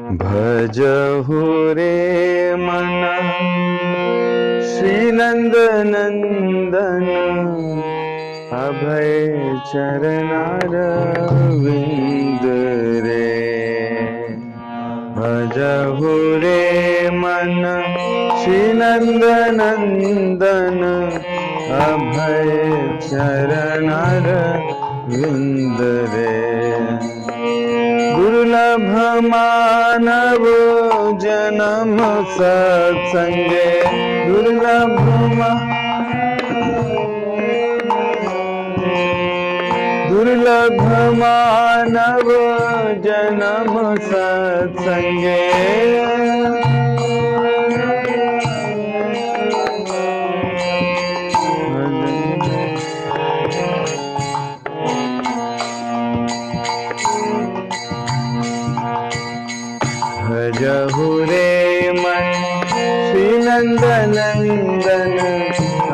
भजहु रे मन श्री नंद नंदन अभय चरणारविंद रे। भजहु रे मन श्री नंद नंदन अभय चरणारविंद रे। दुर्लभ मानव जन्म सत्संगे दुर्लभ मानव जन्म सत्संगे। भजहु रे मन श्री नंद नंदन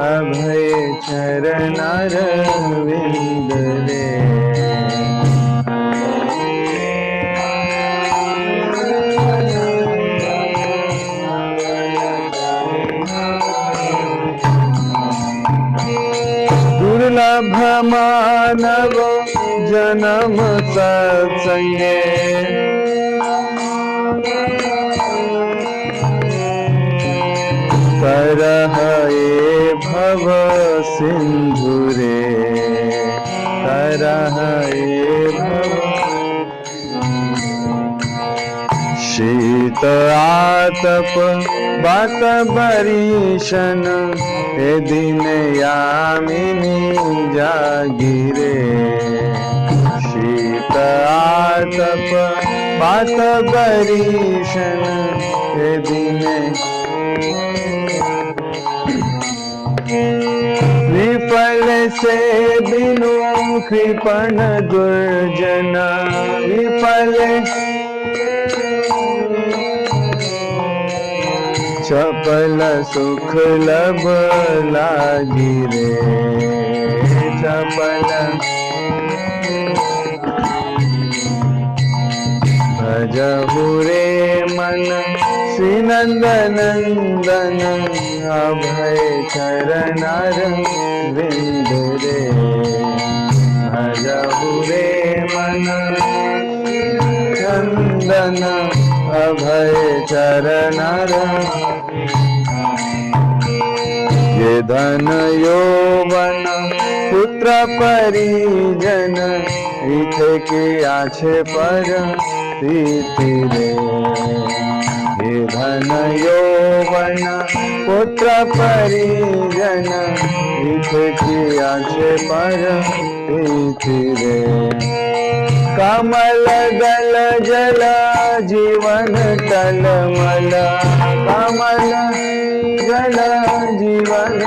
अभय चरणारविंद रे। दुर्लभ मानव जन्म सत्संगे तरहे भव सिंधु रे। तरहे भव शीत आतप बात बरीशन ए दिन यामिनी जागिरे। शीत आतप बात बरीशन ए दिन विफल से बिनु कृपण दुर्जन। विफल चपल सुख लब लागी रे। चपल भजहु रे मन श्री नंद नंदन अभय चरणारविंद रे। भजहु रे मन नंदन अभय चरणारविंद। ये धन यौवन पुत्र परिजन इथे के आछे पर प्रीति रे। ये धन यौवन पुत्र परिजन इथे के आछे पर प्रीति रे। कमल दल जल जीवन टलमल। कमल जल जीवन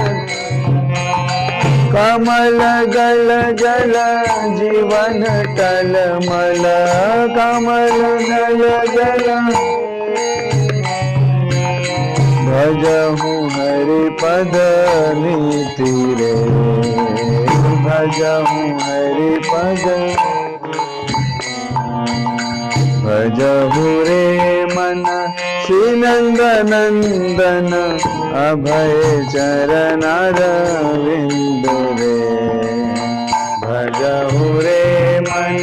कमल गल जल जीवन टलमल। कमल गल जल भजहु हरि पद नीति रे। भजहु हरि पद भजहु रे मन श्री नंद नंदन अभय चरणारविंद रे। भजहु रे मन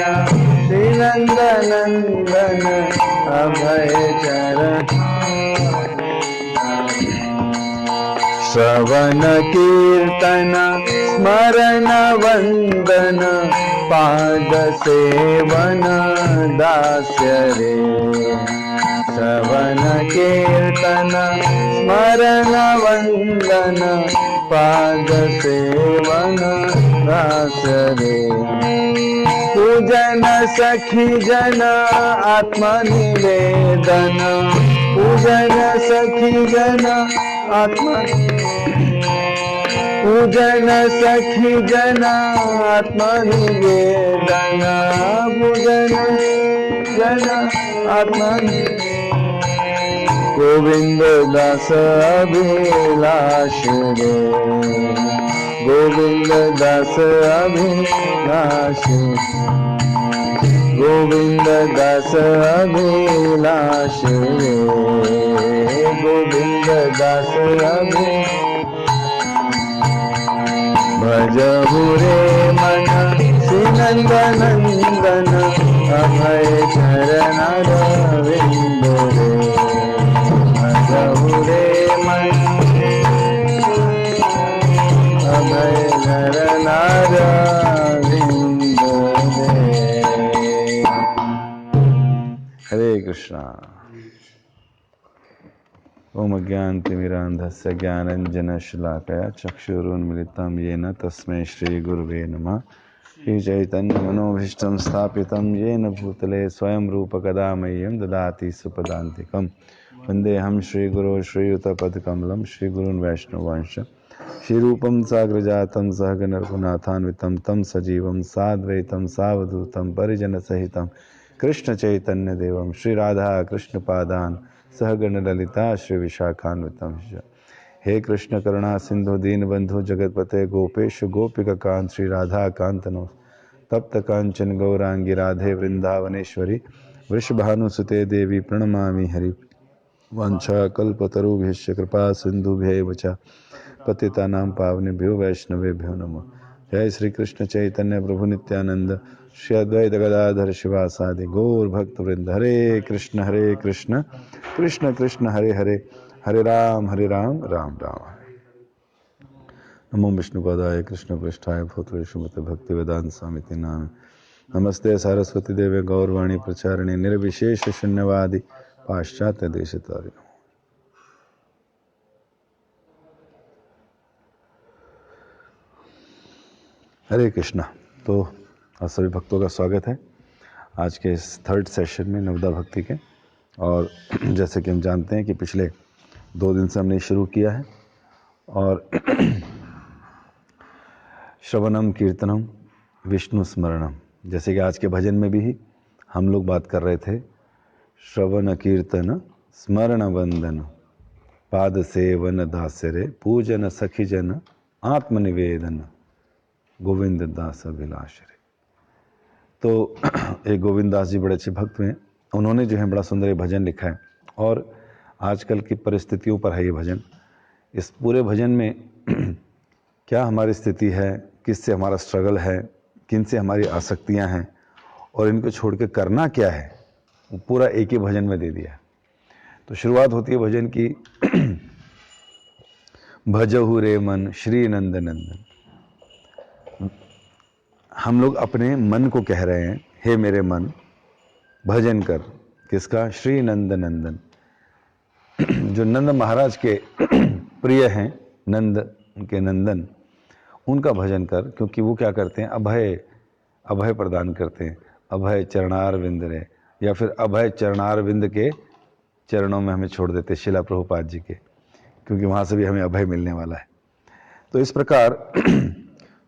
श्री नंद नंदन अभय चरण। श्रवण कीर्तन स्मरण वंदन पाद सेवन दास्य रे। श्रवण कीर्तन स्मरण वंदन पाद सेवन दास्य रे। पूजन सखी जन आत्मनिवेदन। पूजन सखी जन आत्मा पूजन सखी जन आत्मनिवेदन। पूजन जन आत्मनिवेदन गोविंद दास अभिलाष रे। गोविंद दास अभिलाष गोविंद दास अभिलाष गोविंद दास भजहु रे मन श्री नंदनंदन अभय चरण रविंद रे भजहु रे मन अभय चरण रविंद रे। हरे कृष्णा। ओम अज्ञानतिमिरान्धस्य ज्ञानञ्जनशलाकया चक्षुरुन्मिलितं येन तस्मै श्रीगुरुवे नमः। श्रीचैतन्यमनोभीष्टं स्थापितं येन भूतले स्वयं रूपकदा मह्यं ददाति सुपदान्तिकं। वन्देऽहं श्रीगुरो श्रीयुतपदकमलं श्रीगुरून् वैष्णवांश श्रीरूपं साग्रजातं सहगण रघुनाथान्वितं तं सजीवं साद्वैतं सावधूतं परिजनसहितं कृष्णचैतन्यदेवं श्रीराधा कृष्णपादान् सहगण ललिता श्री विशाखान्वितं। हे कृष्ण करुणा सिंधु दीनबंधु जगतपते गोपेश गोपिका कांत श्री राधा कांतनो तप्त कांचन गौरांगी राधे वृंदावनेश्वरी वृषभानुसुते देवी प्रणमामि हरि। वंशा कल्पतरुभ्यश्च कृपा सिंधुभ्यैव च पतितानां पावनेभ्यो वैष्णवेभ्यो नमः। जय श्री कृष्ण चैतन्य प्रभु नित्यानंद श्री अद्वैत गदाधर शिवासादि गौर भक्त वृंद। हरे कृष्ण कृष्ण कृष्ण हरे हरे हरे राम राम राम हरे। नमो विष्णुपदाय कृष्ण पृष्ठाय भूतले श्रीमते भक्ति वेदांत स्वामी नाम। नमस्ते सरस्वती देवे गौरवाणी प्रचारिणे निर्विशेष शून्यवादी पाश्चात्य देशतारिणे। हरे कृष्णा। तो आप सभी भक्तों का स्वागत है आज के इस थर्ड सेशन में नवदा भक्ति के। और जैसे कि हम जानते हैं कि पिछले 2 दिन से हमने शुरू किया है और श्रवणम कीर्तनम विष्णु स्मरणम, जैसे कि आज के भजन में भी हम लोग बात कर रहे थे श्रवण कीर्तन स्मरण वंदन पाद सेवन दासरे पूजन सखीजन आत्मनिवेदन गोविंद दास अभिलाष रे। तो एक गोविंद दास जी बड़े अच्छे भक्त हैं, उन्होंने जो है बड़ा सुंदर भजन लिखा है और आजकल की परिस्थितियों पर है ये भजन। इस पूरे भजन में क्या हमारी स्थिति है, किससे हमारा स्ट्रगल है, किन से हमारी आसक्तियां हैं और इनको छोड़ के करना क्या है, वो पूरा एक ही भजन में दे दिया है। तो शुरुआत होती है भजन की भजहु रे मन श्री नंद नंदन। हम लोग अपने मन को कह रहे हैं हे मेरे मन भजन कर, किसका? श्री नंद नंदन, जो नंद महाराज के प्रिय हैं, नंद के नंदन, उनका भजन कर, क्योंकि वो क्या करते हैं? अभय प्रदान करते हैं। अभय चरणार विंद रे, या फिर अभय चरणार विंद के चरणों में हमें छोड़ देते शिला प्रभुपाद जी के, क्योंकि वहाँ से भी हमें अभय मिलने वाला है। तो इस प्रकार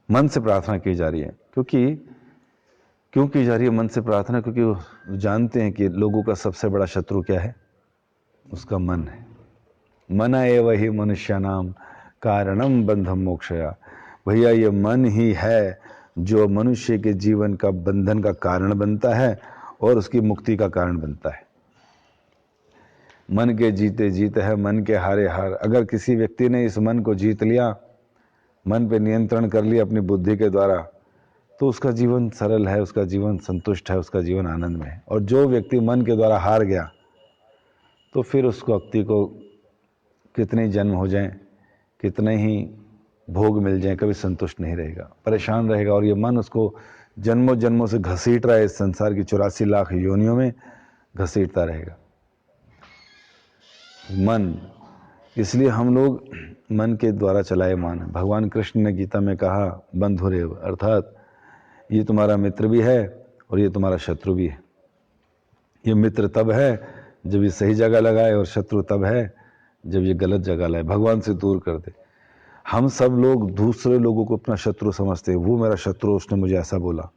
मन से प्रार्थना की जा रही है। क्यों की जा रही है मन से प्रार्थना? क्योंकि वो जानते हैं कि लोगों का सबसे बड़ा शत्रु क्या है? उसका मन है। मन एव ही मनुष्यानाम कारणम बंधम मोक्षया। भैया ये मन ही है जो मनुष्य के जीवन का बंधन का कारण बनता है और उसकी मुक्ति का कारण बनता है। मन के जीते जीत है, मन के हारे हार। अगर किसी व्यक्ति ने इस मन को जीत लिया, मन पे नियंत्रण कर लिया अपनी बुद्धि के द्वारा, तो उसका जीवन सरल है, उसका जीवन संतुष्ट है, उसका जीवन आनंद में है। और जो व्यक्ति मन के द्वारा हार गया, तो फिर उस व्यक्ति को कितने जन्म हो जाएं, कितने ही भोग मिल जाएं, कभी संतुष्ट नहीं रहेगा, परेशान रहेगा। और ये मन उसको जन्मों जन्मों से घसीट रहा है, इस संसार की 84 लाख योनियों में घसीटता रहेगा मन। इसलिए हम लोग मन के द्वारा चलायमान है। भगवान कृष्ण ने गीता में कहा बंधुरेव, अर्थात ये तुम्हारा मित्र भी है और ये तुम्हारा शत्रु भी है। ये मित्र तब है जब ये सही जगह लगाए और शत्रु तब है जब ये गलत जगह लाए, भगवान से दूर कर दे। हम सब लोग दूसरे लोगों को अपना शत्रु समझते हैं। वो मेरा शत्रु, उसने मुझे ऐसा बोला।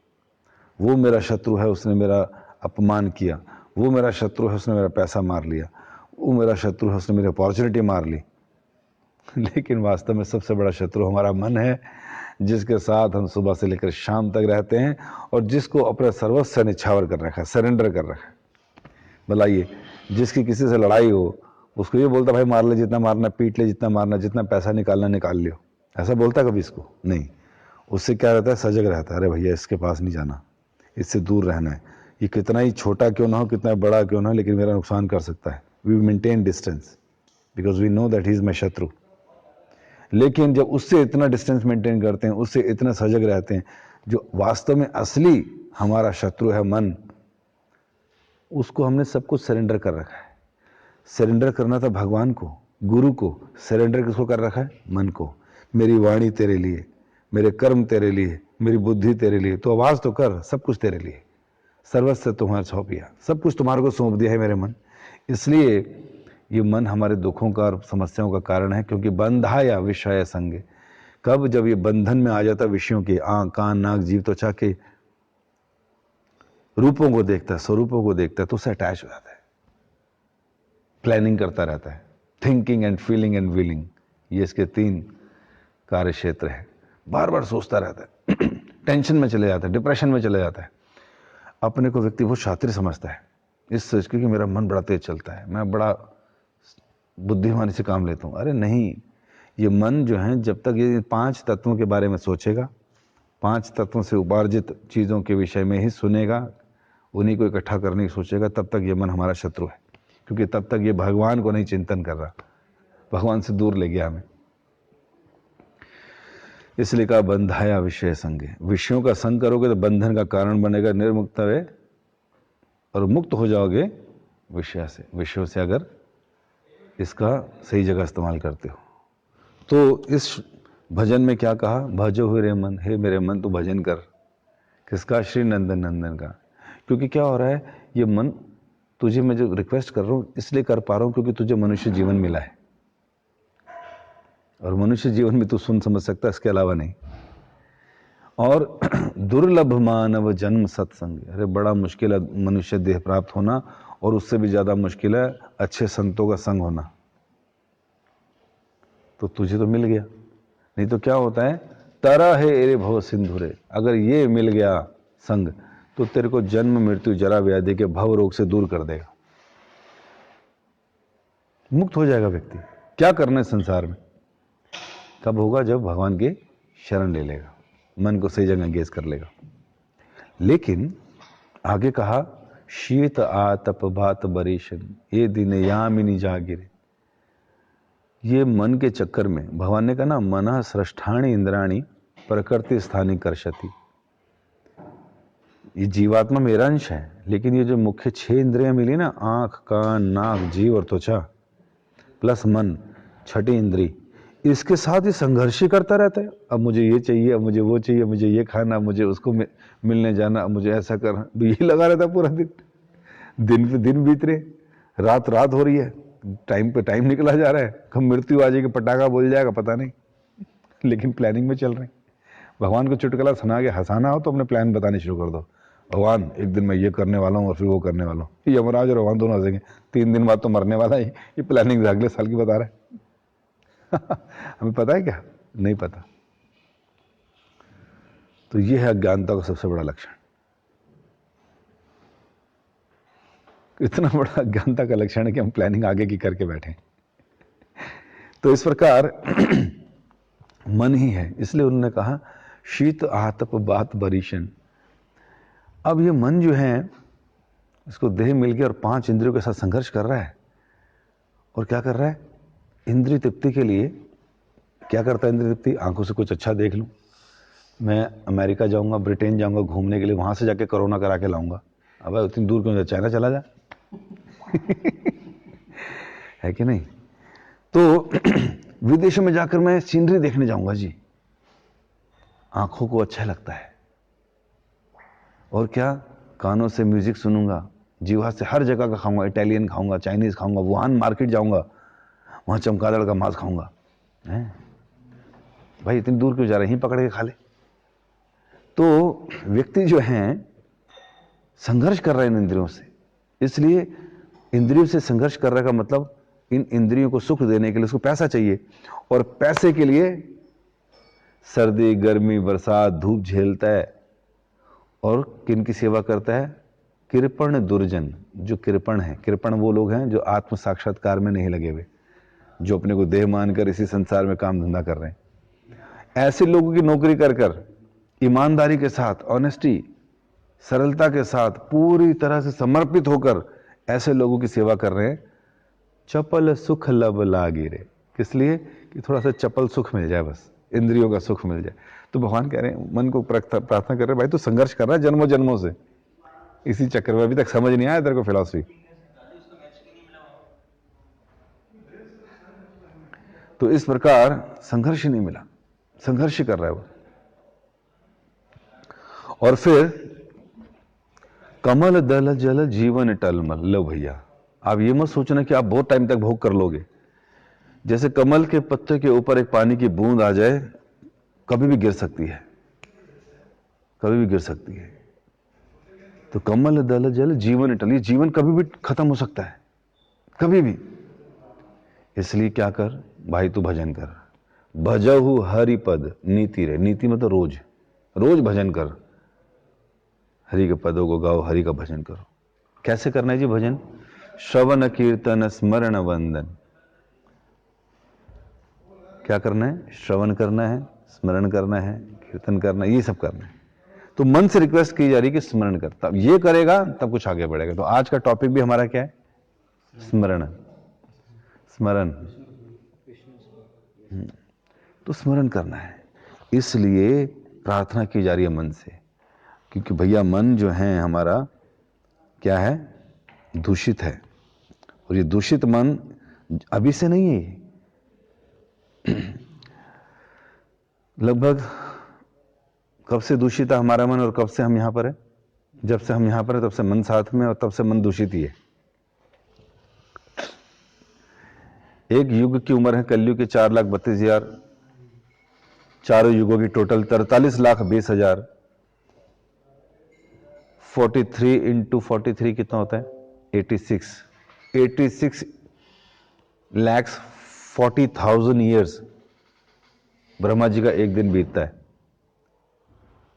वो मेरा शत्रु है, उसने मेरा अपमान किया। वो मेरा शत्रु है, उसने मेरा पैसा मार लिया। वो मेरा शत्रु है, उसने मेरी अपॉर्चुनिटी मार ली। लेकिन वास्तव में सबसे बड़ा शत्रु हमारा मन है जिसके साथ हम सुबह से लेकर शाम तक रहते हैं और जिसको अपने सर्वस्व से निछावर कर रखा है, सरेंडर कर रखा है। बताइए, जिसकी किसी से लड़ाई हो उसको ये बोलता भाई मार ले जितना मारना, पीट ले जितना मारना, जितना पैसा निकालना निकाल लियो, ऐसा बोलता कभी इसको नहीं। उससे क्या रहता है, सजग रहता है, अरे भैया इसके पास नहीं जाना, इससे दूर रहना है, ये कितना ही छोटा क्यों ना हो, कितना बड़ा क्यों ना हो, लेकिन मेरा नुकसान कर सकता है। We maintain distance because we know that he is my शत्रु। लेकिन जब उससे इतना डिस्टेंस मेंटेन करते हैं, उससे इतना सजग रहते हैं, जो वास्तव में असली हमारा शत्रु है मन, उसको हमने सब कुछ सरेंडर कर रखा है। सरेंडर करना था भगवान को, गुरु को, सरेंडर किसको कर रखा है, मन को। मेरी वाणी तेरे लिए, मेरे कर्म तेरे लिए, मेरी बुद्धि तेरे लिए, तो आवाज तो कर, सब कुछ तेरे लिए, सर्वस्व तुम्हारा सौंप दिया, सब कुछ तुम्हारे को सौंप दिया है मेरे मन। इसलिए ये मन हमारे दुखों का और समस्याओं का कारण है, क्योंकि बंधाया विषय संग। कब, जब ये बंधन में आ जाता विषयों के, आंख कान नाक जीव त्वचा के रूपों को देखता है, स्वरूपों को देखता है, तो उससे अटैच हो जाता है, प्लानिंग करता रहता है, thinking and feeling and willing, ये इसके 3 कार्य क्षेत्र है। बार बार सोचता रहता है, टेंशन में चले जाता है, डिप्रेशन में चले जाता है। अपने को व्यक्ति बहुत शातिर समझता है, इस सोच के कि मेरा मन बड़ा तेज चलता है, मैं बड़ा बुद्धिमानी से काम लेता हूँ। अरे नहीं, ये मन जो है जब तक ये 5 तत्वों के बारे में सोचेगा, 5 तत्वों से उपार्जित चीज़ों के विषय में ही सुनेगा, उन्हीं को इकट्ठा करने की सोचेगा, तब तक ये मन हमारा शत्रु है, क्योंकि तब तक ये भगवान को नहीं चिंतन कर रहा, भगवान से दूर ले गया हमें। इसलिए कहा बंधाया विषय संग। विषयों का संग करोगे तो बंधन का कारण बनेगा, निर्मुक्त है, और मुक्त हो जाओगे विषय से। विषयों से अगर इसका सही जगह इस्तेमाल करते हो तो इस भजन में क्या कहा, भजो हो रे मन, हे मेरे मन तू भजन कर। किसका, श्री नंदन नंदन का। क्योंकि क्या हो रहा है, ये मन तुझे मैं जो रिक्वेस्ट कर रहा हूँ इसलिए कर पा रहा हूँ क्योंकि तुझे मनुष्य जीवन मिला है, और मनुष्य जीवन में तू सुन समझ सकता है, इसके अलावा नहीं। और दुर्लभ मानव जन्म सत्संग, अरे बड़ा मुश्किल है मनुष्य देह प्राप्त होना, और उससे भी ज्यादा मुश्किल है अच्छे संतों का संग होना। तो तुझे तो मिल गया, नहीं तो क्या होता है, तरा है एरे भव सिंधुरे, अगर ये मिल गया संग तो तेरे को जन्म मृत्यु जरा व्याधि के भव रोग से दूर कर देगा, मुक्त हो जाएगा व्यक्ति। क्या करना है संसार में, कब होगा, जब भगवान की शरण ले लेगा, मन को सही जगह एंगेज कर लेगा। लेकिन आगे कहा, शीत आतप बात बरीशन, ये दिन यामिनी जागिरे। ये मन के चक्कर में भगवान ने कहा ना, मनः सृष्ठानि इंद्राणी प्रकृति स्थानी कर्षति। ये जीवात्मा मेरा अंश है, लेकिन ये जो मुख्य 6 इंद्रियां मिली ना, आंख कान नाक जीव और त्वचा प्लस मन, 6ठी इंद्री, इसके साथ ही संघर्ष ही करता रहता है। अब मुझे ये चाहिए, अब मुझे वो चाहिए, मुझे ये खाना, मुझे उसको मिलने जाना, मुझे ऐसा करना, यही लगा रहता है पूरा दिन। दिन पे दिन बीत रहे, रात रात हो रही है, टाइम पे टाइम निकला जा रहा है, कब मृत्यु आ जाएगी, पटाखा बोल जाएगा पता नहीं, लेकिन प्लानिंग में चल रहे हैं। भगवान को चुटकुला सुना के हंसाना हो तो अपने प्लान बताने शुरू कर दो, भगवान एक दिन मैं ये करने वाला हूँ और फिर वो करने वाला हूँ। यमराज और भगवान दोनों हंसेंगे, 3 दिन बाद तो मरने वाला है, ये प्लानिंग अगले साल की बता रहा है। हमें पता है क्या, नहीं पता। तो ये है अज्ञानता का सबसे बड़ा लक्षण। इतना बड़ा अज्ञानता का लक्षण है कि हम प्लानिंग आगे की करके बैठे। तो इस प्रकार मन ही है, इसलिए उन्होंने कहा शीत आतप बात बरीशन। अब ये मन जो है, इसको देह मिल गया और 5 इंद्रियों के साथ संघर्ष कर रहा है। और क्या कर रहा है, इंद्रिय तृप्ति के लिए क्या करता है, इंद्रिय तृप्ति, आंखों से कुछ अच्छा देख लूं, मैं अमेरिका जाऊंगा, ब्रिटेन जाऊंगा घूमने के लिए, वहां से जाके कोरोना करा के लाऊंगा। अब उतनी दूर क्यों, चाइना चला जा। है कि नहीं। तो विदेशों में जाकर मैं सीनरी देखने जाऊंगा जी, आंखों को अच्छा लगता है। और क्या, कानों से म्यूजिक सुनूंगा, जीवा से हर जगह का खाऊंगा, इटालियन खाऊंगा, चाइनीज खाऊंगा, वुहान मार्केट जाऊंगा, वहां चमगादड़ का मांस खाऊंगा। भाई इतनी दूर क्यों जा रहे हैं, पकड़ के खा ले। तो व्यक्ति जो है संघर्ष कर रहे हैं इन इंद्रियों से, इसलिए इंद्रियों से संघर्ष कर रहे का मतलब इन इंद्रियों को सुख देने के लिए उसको पैसा चाहिए, और पैसे के लिए सर्दी गर्मी बरसात धूप झेलता है और किन की सेवा करता है? कृपण दुर्जन। जो कृपण है, कृपण वो लोग हैं जो आत्म साक्षात्कार में नहीं लगे हुए, जो अपने को देह मानकर इसी संसार में काम धंधा कर रहे हैं। ऐसे लोगों की नौकरी कर कर ईमानदारी के साथ, ऑनेस्टी, सरलता के साथ, पूरी तरह से समर्पित होकर ऐसे लोगों की सेवा कर रहे हैं। चपल सुख लब लागी रे, किस लिए? कि थोड़ा सा चपल सुख मिल जाए, बस इंद्रियों का सुख मिल जाए। तो भगवान कह रहे हैं, मन को प्रार्थना कर रहे हैं, भाई तू संघर्ष कर रहा है जन्मों जन्मों से इसी चक्कर में, अभी तक समझ नहीं आया तेरे को फिलॉसफी। तो इस प्रकार संघर्ष नहीं मिला, संघर्ष कर रहा है वो। और फिर कमल दल जल जीवन टलमल। लो भैया, आप ये मत सोचना कि आप बहुत टाइम तक भोग कर लोगे। जैसे कमल के पत्ते के ऊपर एक पानी की बूंद आ जाए, कभी भी गिर सकती है, कभी भी गिर सकती है। तो कमल दल जल जीवन टल, ये जीवन कभी भी खत्म हो सकता है, कभी भी। इसलिए क्या कर भाई, तू भजन कर। भजहु हरि पद नीति रे, नीति मतलब रोज, रोज भजन कर, हरि के पदों को गाओ, हरि का भजन करो। कैसे करना है जी भजन? श्रवण कीर्तन स्मरण वंदन। क्या करना है? श्रवण करना है, स्मरण करना है, कीर्तन करना है, ये सब करना है। तो मन से रिक्वेस्ट की जा रही है कि स्मरण कर, तब ये करेगा तब कुछ आगे बढ़ेगा। तो आज का टॉपिक भी हमारा क्या है? स्मरण, स्मरण। तो स्मरण करना है, इसलिए प्रार्थना की जा रही है मन से। क्योंकि भैया मन जो है हमारा क्या है? दूषित है। और ये दूषित मन अभी से नहीं है, लगभग कब से दूषित है हमारा मन और कब से हम यहां पर है? जब से हम यहां पर है तब से मन साथ में, और तब से मन दूषित ही है। एक युग की उम्र है कलयुग की 4,32,000, चारों युगों की टोटल 43,20,000। 43 इंटू 43 कितना होता है? 86 lakhs 40,000 ईयर्स ब्रह्मा जी का एक दिन बीतता है।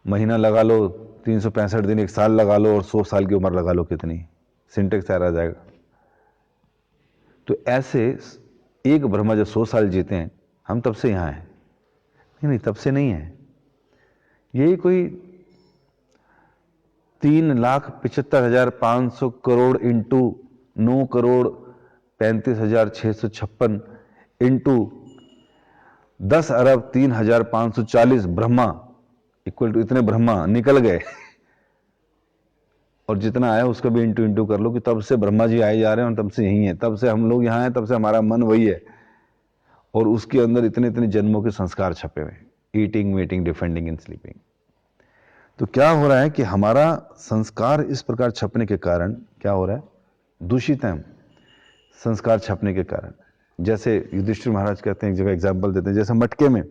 महीना लगा लो 365 दिन, एक साल लगा लो, और 100 साल की उम्र लगा लो, कितनी सिंटेक्स आ जाएगा। तो ऐसे एक ब्रह्मा जब 100 साल जीते हैं, हम तब से यहां हैं। नहीं, तब से नहीं है, यही कोई 3,75,500 crore into 9,35,656 into 10,03,540 Brahma equal to इतने ब्रह्मा निकल गए। और जितना आया उसका भी इंटू इंटू कर लो कि तब से ब्रह्मा जी आए जा रहे हैं और तब से यही है, तब से हम लोग यहाँ हैं, तब से हमारा मन वही है। और उसके अंदर इतने इतने जन्मों के संस्कार छपे हुए, eating meeting defending and sleeping. तो क्या हो रहा है कि हमारा संस्कार इस प्रकार छपने के कारण क्या हो रहा है? दूषित है संस्कार छपने के कारण। जैसे युधिष्ठिर महाराज कहते हैं, एक जगह एग्जाम्पल देते हैं, जैसे मटके में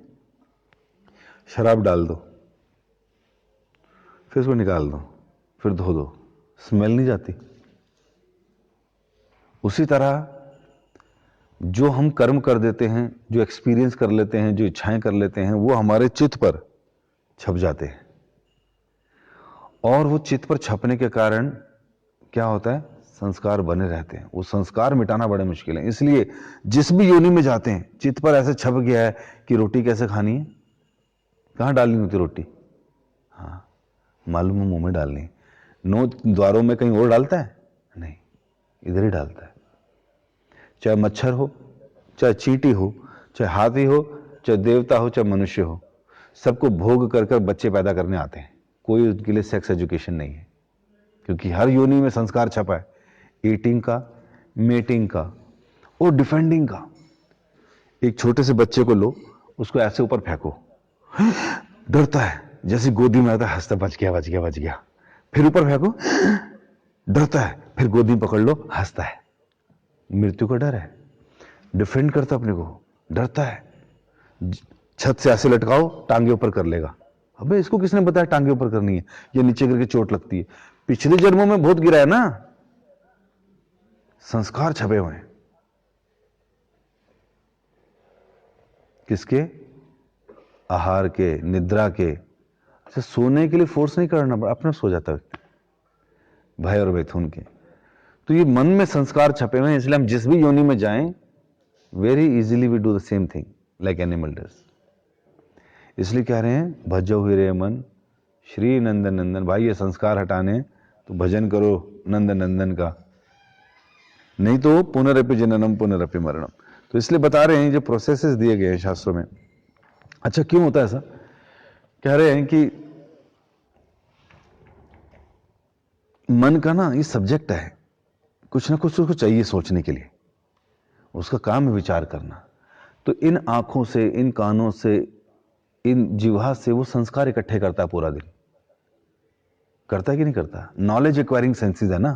शराब डाल दो, फिर उसको निकाल दो, फिर धो दो, स्मेल नहीं जाती? उसी तरह जो हम कर्म कर देते हैं, जो एक्सपीरियंस कर लेते हैं, जो इच्छाएं कर लेते हैं, वो हमारे चित्त पर छप जाते हैं। और वो चित्त पर छपने के कारण क्या होता है? संस्कार बने रहते हैं। वो संस्कार मिटाना बड़े मुश्किल है। इसलिए जिस भी योनि में जाते हैं, चित्त पर ऐसे छप गया है कि रोटी कैसे खानी है, कहाँ डालनी होती रोटी, हाँ मालूम है, मुंह में डालनी है। 9 द्वारों में कहीं और डालता है? नहीं, इधर ही डालता है। चाहे मच्छर हो, चाहे चींटी हो, चाहे हाथी हो, चाहे देवता हो, चाहे मनुष्य हो, सबको भोग कर कर बच्चे पैदा करने आते हैं। कोई उनके लिए सेक्स एजुकेशन नहीं है, क्योंकि हर योनि में संस्कार छपा है, ईटिंग का, मेटिंग का और डिफेंडिंग का। एक छोटे से बच्चे को लो, उसको ऐसे ऊपर फेंको, डरता है, जैसे गोदी में आता है हंसता, बच गया बच गया बच गया। फिर ऊपर फेंको, डरता है, फिर गोदी पकड़ लो, हंसता है। मृत्यु का डर है, डिफेंड करता अपने को, डरता है। छत से ऐसे लटकाओ, टांगे ऊपर कर लेगा। अबे इसको किसने बताया टांगे ऊपर करनी है? ये नीचे गिर के चोट लगती है। पिछले जन्मों में बहुत गिरा है ना, संस्कार छपे हुए हैं। किसके? आहार के, निद्रा के, अच्छा सोने के लिए फोर्स नहीं करना पड़ा, अपने सो जाता व्यक्ति, भय और मैथुन के। तो ये मन में संस्कार छपे हुए हैं, इसलिए हम जिस भी योनि में जाएं, very easily we do the same thing like animal does. इसलिए कह रहे हैं भजो हुए रे मन श्री नंदन नंदन। भाई ये संस्कार हटाने तो भजन करो नंदन नंदन का, नहीं तो पुनरपि जननम पुनरपि मरणम। तो इसलिए बता रहे हैं जो प्रोसेसेस दिए गए हैं शास्त्रों में। अच्छा क्यों होता है ऐसा? कह रहे हैं कि मन का ना ये सब्जेक्ट है, कुछ ना कुछ उसको चाहिए सोचने के लिए, उसका काम है विचार करना। तो इन आंखों से, इन कानों से, इन जिह्वा से वो संस्कार इकट्ठे करता है पूरा दिन। करता है कि नहीं करता? नॉलेज एक्वायरिंग सेंसेस है ना,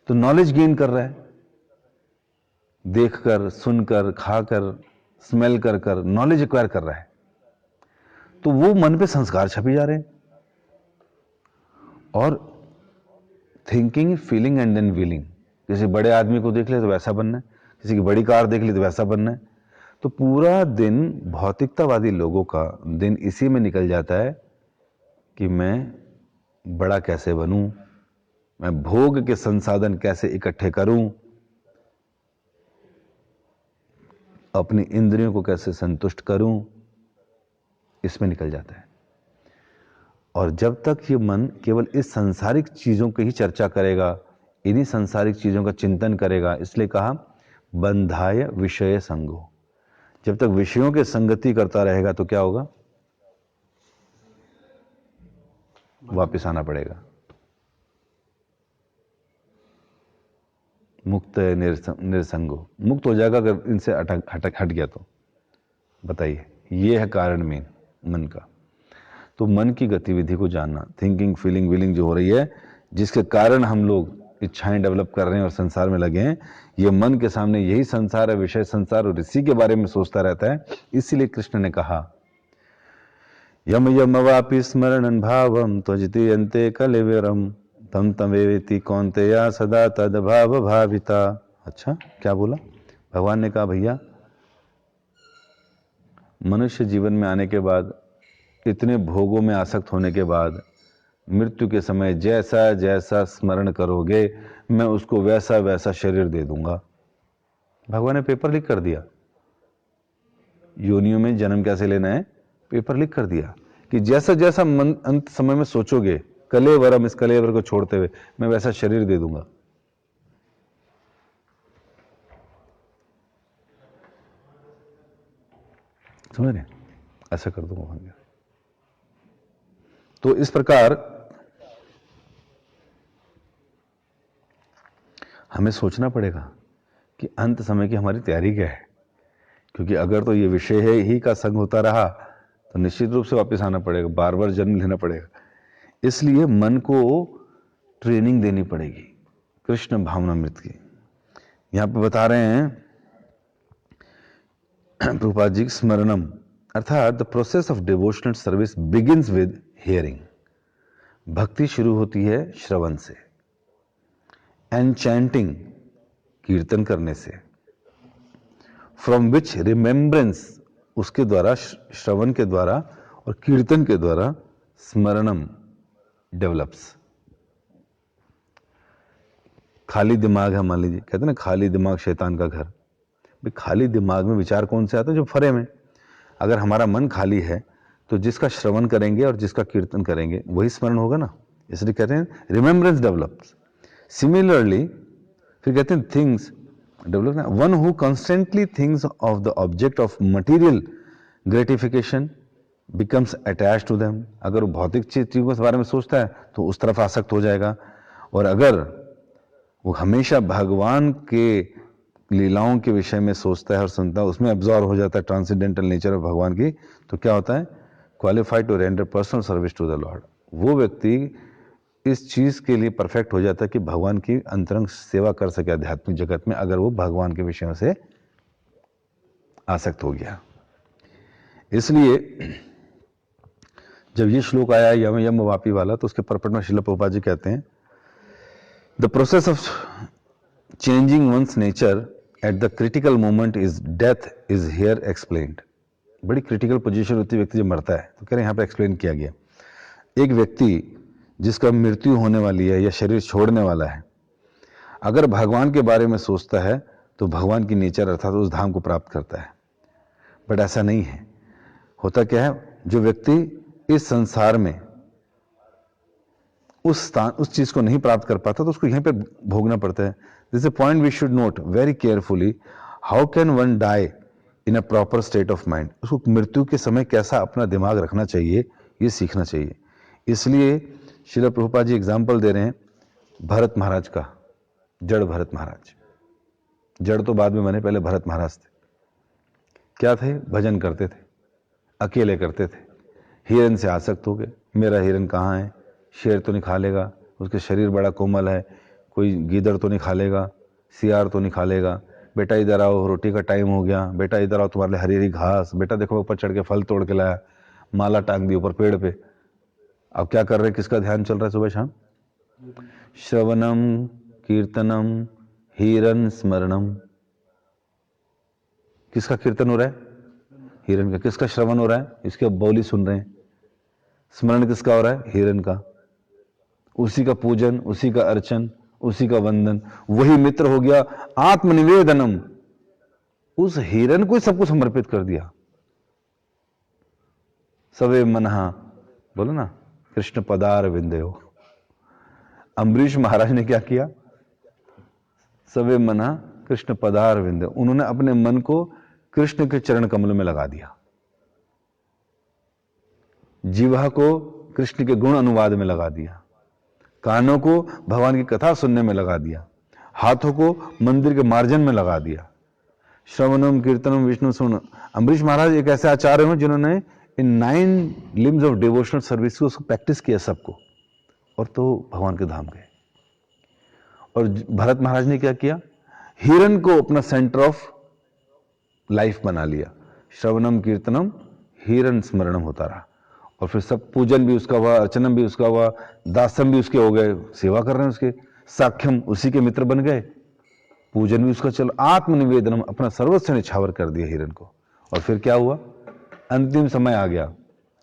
तो नॉलेज गेन कर रहा है, देखकर, सुनकर, खाकर, स्मेल कर कर नॉलेज एक्वायर कर रहा है। तो वो मन पे संस्कार छपी जा रहे हैं। और thinking, feeling and then willing. किसी बड़े आदमी को देख ले तो वैसा बनना है, किसी की बड़ी कार देख ली तो वैसा बनना है। तो पूरा दिन भौतिकतावादी लोगों का दिन इसी में निकल जाता है कि मैं बड़ा कैसे बनूं, मैं भोग के संसाधन कैसे इकट्ठे करूं, अपनी इंद्रियों को कैसे संतुष्ट करूं, इसमें निकल जाता है। और जब तक ये मन केवल इस सांसारिक चीजों की ही चर्चा करेगा, इन्हीं सांसारिक चीजों का चिंतन करेगा, इसलिए कहा बंधाय विषय संगो। जब तक विषयों के संगति करता रहेगा तो क्या होगा? वापिस आना पड़ेगा। मुक्त निरसंगो, मुक्त हो जाएगा अगर इनसे हट गया तो। बताइए, ये है कारण मेन मन का। तो मन की गतिविधि को जानना, थिंकिंग, फीलिंग, विलिंग जो हो रही है, जिसके कारण हम लोग इच्छाएं डेवलप कर रहे हैं और संसार में लगे हैं, ये मन के सामने यही संसार है, विषय संसार, और इसी के बारे में सोचता रहता है। इसीलिए कृष्ण ने कहा यम यम वापि स्मरणन भावम त्वजिति यन्ते कलेवरम तम तमेवेति कौन्तेया सदा तद भाव भाविता। अच्छा क्या बोला भगवान ने? कहा भैया मनुष्य जीवन में आने के बाद, इतने भोगों में आसक्त होने के बाद, मृत्यु के समय जैसा जैसा स्मरण करोगे मैं उसको वैसा वैसा शरीर दे दूंगा। भगवान ने पेपर लिख कर दिया, योनियों में जन्म कैसे लेना है पेपर लिख कर दिया, कि जैसा जैसा मन अंत समय में सोचोगे, कलेवरम, इस कलेवर को छोड़ते हुए, मैं वैसा शरीर दे दूंगा। समझ रहे? ऐसा कर दूंगा। तो इस प्रकार हमें सोचना पड़ेगा कि अंत समय की हमारी तैयारी क्या है, क्योंकि अगर तो ये विषय है ही का संग होता रहा तो निश्चित रूप से वापस आना पड़ेगा, बार बार जन्म लेना पड़ेगा। इसलिए मन को ट्रेनिंग देनी पड़ेगी कृष्ण भावनामृत की। यहां पे बता रहे हैं प्रभुपाद जी, स्मरणम अर्थात the process of devotional service begins with hearing. भक्ति शुरू होती है श्रवण से, एंड चैंटिंग, कीर्तन करने से, फ्रॉम विच रिमेम्बरेंस, उसके द्वारा, श्रवण के द्वारा और कीर्तन के द्वारा स्मरणम डेवलप्स। खाली दिमाग है, मान लीजिए, कहते हैं ना खाली दिमाग शैतान का घर। भाई खाली दिमाग में विचार कौन से आते हैं? जो फरे में। अगर हमारा मन खाली है तो जिसका श्रवण करेंगे और जिसका कीर्तन करेंगे वही स्मरण होगा ना। इसलिए कहते हैं रिमेम्बरेंस डेवलप्स। सिमिलरली फिर कहते हैं things develop, one who constantly thinks of the object of material gratification becomes attached to them. अगर वो भौतिक चीजों के बारे में सोचता है तो उस तरफ आसक्त हो जाएगा, और अगर वो हमेशा भगवान के लीलाओं के विषय में सोचता है और सुनता है, उसमें एब्जॉर्व हो जाता है ट्रांसेंडेंटल नेचर ऑफ भगवान की, तो क्या होता है? Qualified to render personal service to the Lord. वो व्यक्ति इस चीज के लिए परफेक्ट हो जाता है कि भगवान की अंतरंग सेवा कर सके आध्यात्मिक जगत में, अगर वो भगवान के विषयों से आसक्त हो गया। इसलिए जब ये श्लोक आया यम यम वापी वाला, तो उसके परपट में श्रील प्रभुपाद जी कहते हैं the process of changing one's nature at the critical moment is death is here explained. बड़ी क्रिटिकल पोजीशन होती है व्यक्ति जब मरता है। तो कह रहे हैं यहाँ पे एक्सप्लेन किया गया, एक व्यक्ति जिसका मृत्यु होने वाली है या शरीर छोड़ने वाला है, अगर भगवान के बारे में सोचता है तो भगवान की नेचर अर्थात उस धाम को प्राप्त करता है। बट ऐसा नहीं है। होता क्या है, जो व्यक्ति इस संसार में उस चीज को नहीं प्राप्त कर पाता तो उसको यहीं पे भोगना पड़ता है। This is a point we should note very carefully. How can one die in a proper state of mind? उसको मृत्यु के समय कैसा अपना दिमाग रखना चाहिए, ये सीखना चाहिए। इसलिए श्रील प्रभुपाद जी एग्जाम्पल दे रहे हैं भरत महाराज का, जड़ भरत महाराज। जड़ तो बाद में बने, पहले भरत महाराज थे। क्या थे? भजन करते थे, अकेले करते थे, हिरन से आसक्त हो गए। मेरा हिरन कहाँ है? शेर तो नहीं खा लेगा, उसके शरीर बड़ा कोमल है, कोई गीदड़ तो नहीं खा लेगा, सियार तो नहीं खा लेगा। बेटा इधर आओ, रोटी का टाइम हो गया, बेटा इधर आओ, तुम्हारे लिए हरी हरी घास, बेटा देखो ऊपर चढ़ के फल तोड़ के लाया, माला टांग दी ऊपर पेड़ पे। अब क्या कर रहे हैं, किसका ध्यान चल रहा है सुबह शाम? श्रवणम कीर्तनम हिरन स्मरणम। किसका कीर्तन हो रहा है? हिरन का। किसका श्रवण हो रहा है? इसके बोली सुन रहे हैं। स्मरण किसका हो रहा है? हिरन का। उसी का पूजन, उसी का अर्चन, उसी का वंदन, वही मित्र हो गया। आत्मनिवेदनम, उस हिरन को सब कुछ समर्पित कर दिया। सवे मनहा, बोलो ना, कृष्ण पदार विंदयो। अम्बरीश महाराज ने क्या किया? सवे मनहा कृष्ण पदार विंदयो। उन्होंने अपने मन को कृष्ण के चरण कमल में लगा दिया, जीवा को कृष्ण के गुण अनुवाद में लगा दिया, कानों को भगवान की कथा सुनने में लगा दिया, हाथों को मंदिर के मार्जन में लगा दिया। श्रवणम कीर्तनम विष्णु सुन। अम्बरीश महाराज एक ऐसे आचार्य हैं जिन्होंने इन 9 लिम्स ऑफ डिवोशनल सर्विस को प्रैक्टिस किया सबको, और तो भगवान के धाम गए। और भरत महाराज ने क्या किया? हिरन को अपना सेंटर ऑफ लाइफ बना लिया। श्रवणम कीर्तनम हिरन स्मरणम होता रहा। और फिर सब पूजन भी उसका हुआ, अर्चनम भी उसका हुआ, दासम भी उसके हो गए, सेवा कर रहे हैं उसके, साख्यम उसी के मित्र बन गए, पूजन भी उसका चल। आत्मनिवेदनम, अपना सर्वस्व निछावर कर दिया हिरन को। और फिर क्या हुआ? अंतिम समय आ गया।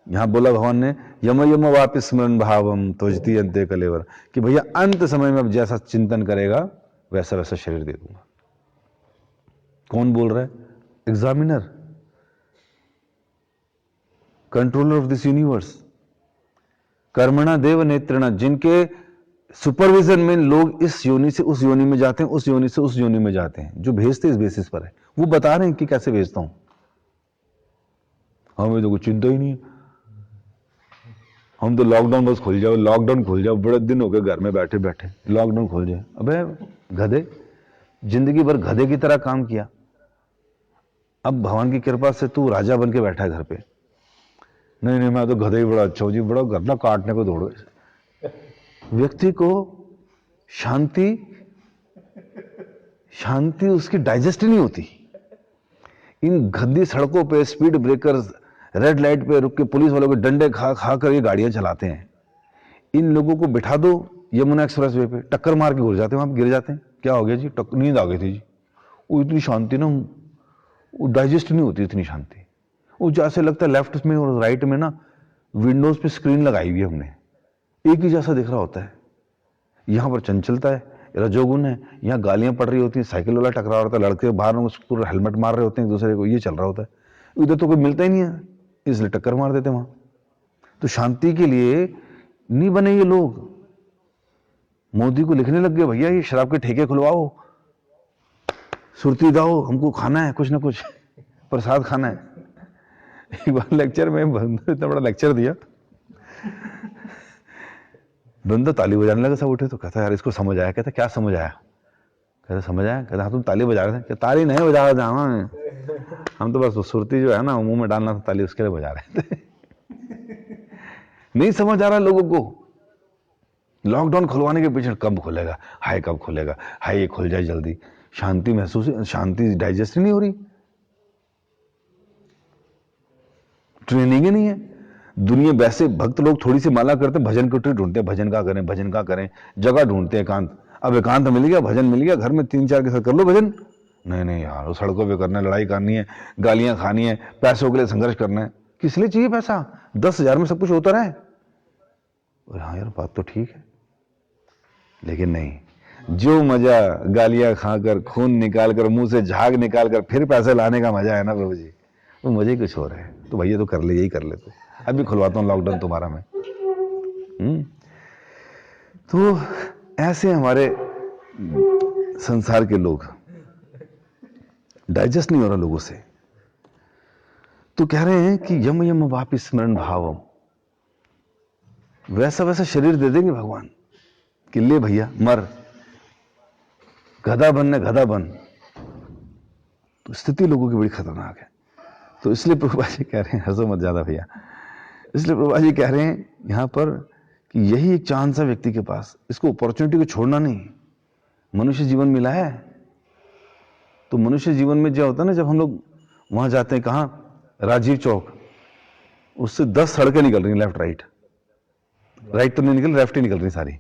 यहां बोला भगवान ने यम यम वापिस स्मरण भावम त्वजती अंते कलेवर, कि भैया अंत समय में अब जैसा चिंतन करेगा वैसा वैसा शरीर दे दूंगा। कौन बोल रहा है? Examiner, controller of this universe. कर्मणा देव नेत्रणा, जिनके सुपरविजन में लोग इस योनि से उस योनि में जाते हैं, उस योनि से उस योनि में जाते हैं, जो भेजते इस बेसिस पर है, वो बता रहे हैं कि कैसे भेजता हूं। हमें तो कुछ चिंता ही नहीं है, हम तो लॉकडाउन बस खुल जाओ, लॉकडाउन खुल जाओ, बड़े दिन हो गए घर में बैठे बैठे, लॉकडाउन खुल जाए। अबे गधे, जिंदगी भर गधे की तरह काम किया, अब भगवान की कृपा से तू राजा बन के बैठा है घर पे। नहीं नहीं, मैं तो गधे ही बड़ा अच्छा हूं जी, बड़ा गधा काटने को दौड़ो। व्यक्ति को शांति उसकी डाइजेस्ट ही नहीं होती। इन गंदी सड़कों पे स्पीड ब्रेकर्स, रेड लाइट पे रुक के पुलिस वालों के डंडे खा खा कर ये गाड़ियां चलाते हैं। इन लोगों को बिठा दो यमुना एक्सप्रेस वे पे, टक्कर मार के घुस जाते हैं, वहां गिर जाते हैं। क्या हो गया जी? नींद आ गई थी जी। वो इतनी शांति ना, वो डाइजेस्ट नहीं होती इतनी शांति। वो जैसे लगता है लेफ्ट में और राइट में ना विंडोज पे स्क्रीन लगाई हुई है हमने, एक ही जैसा दिख रहा होता है। यहां पर चंचलता है, रजोगुण है, यहाँ गालियां पड़ रही होती हैं, साइकिल वाला टकरा रहा होता है, लड़के बाहर पूरा हेलमेट मार रहे होते हैं एक दूसरे को, ये चल रहा होता है। इधर तो कोई मिलता ही नहीं है, इसलिए टक्कर मार देते वहां। तो शांति के लिए नहीं बने ये लोग। मोदी को लिखने लग गए, भैया ये शराब के ठेके खुलवाओ, सुरती दाओ, हमको खाना है कुछ ना कुछ, प्रसाद खाना है। एक बार लेक्चर में इतना बड़ा लेक्चर दिया, बंदा ताली बजाने लगा, सब उठे तो कहता यार इसको समझ आया। कहता क्या समझ आया? कहता समझ आया। कहता हाँ तुम ताली बजा रहे थे। क्या ताली नहीं बजा रहे थे, हम तो बस सुरती जो है ना मुंह में डालना था ताली, उसके लिए बजा रहे थे। नहीं समझ आ रहा लोगों को। लॉकडाउन खुलवाने के पीछे कब खुलेगा, हाय कब खुलेगा, हाय ये खुल जाए जल्दी। शांति महसूस, शांति डाइजेस्ट नहीं हो रही, ट्रेनिंग ही नहीं है। दुनिया वैसे भक्त लोग थोड़ी सी माला करते, भजन कुटी ढूंढते हैं, भजन का करें, भजन का करें, जगह ढूंढते हैं एकांत। अब एकांत मिल गया, भजन मिल गया, घर में 3-4 के साथ कर लो भजन, नहीं नहीं यार, वो सड़कों पे करना है, लड़ाई करनी है, गालियां खानी है, पैसों के लिए संघर्ष करना है। किस लिए चाहिए पैसा? 10,000 में सब कुछ होता रहे। और हाँ यार, बात तो ठीक है, लेकिन नहीं, जो मजा गालियां खाकर, खून निकालकर, मुंह से झाग निकालकर फिर पैसे लाने का मजा है ना प्रभु जी, वो मजे कुछ हो रहे हैं। तो भैया तो कर ले, यही कर ले, तो अभी खुलवाता हूँ लॉकडाउन तुम्हारा मैं। तो ऐसे हमारे संसार के लोग, डाइजेस्ट नहीं हो रहा लोगों से, तो कह रहे हैं कि यम यम वापि स्मरण भावम, वैसा वैसा शरीर दे देंगे भगवान कि ले भैया मर, गधा बनने गधा बन। तो स्थिति लोगों की बड़ी खतरनाक है। तो इसलिए प्रभुपा जी कह रहे हैं, हंसो मत ज्यादा भैया, इसलिए प्रभुपा जी कह रहे हैं यहां पर कि यही एक चांस है व्यक्ति के पास, इसको अपॉर्चुनिटी को छोड़ना नहीं। मनुष्य जीवन मिला है, तो मनुष्य जीवन में जो होता है ना, जब हम लोग वहां जाते हैं, कहां, राजीव चौक, उससे 10 सड़कें निकल रही, लेफ्ट राइट, राइट तो नहीं निकल, लेफ्ट ही निकल रही सारी।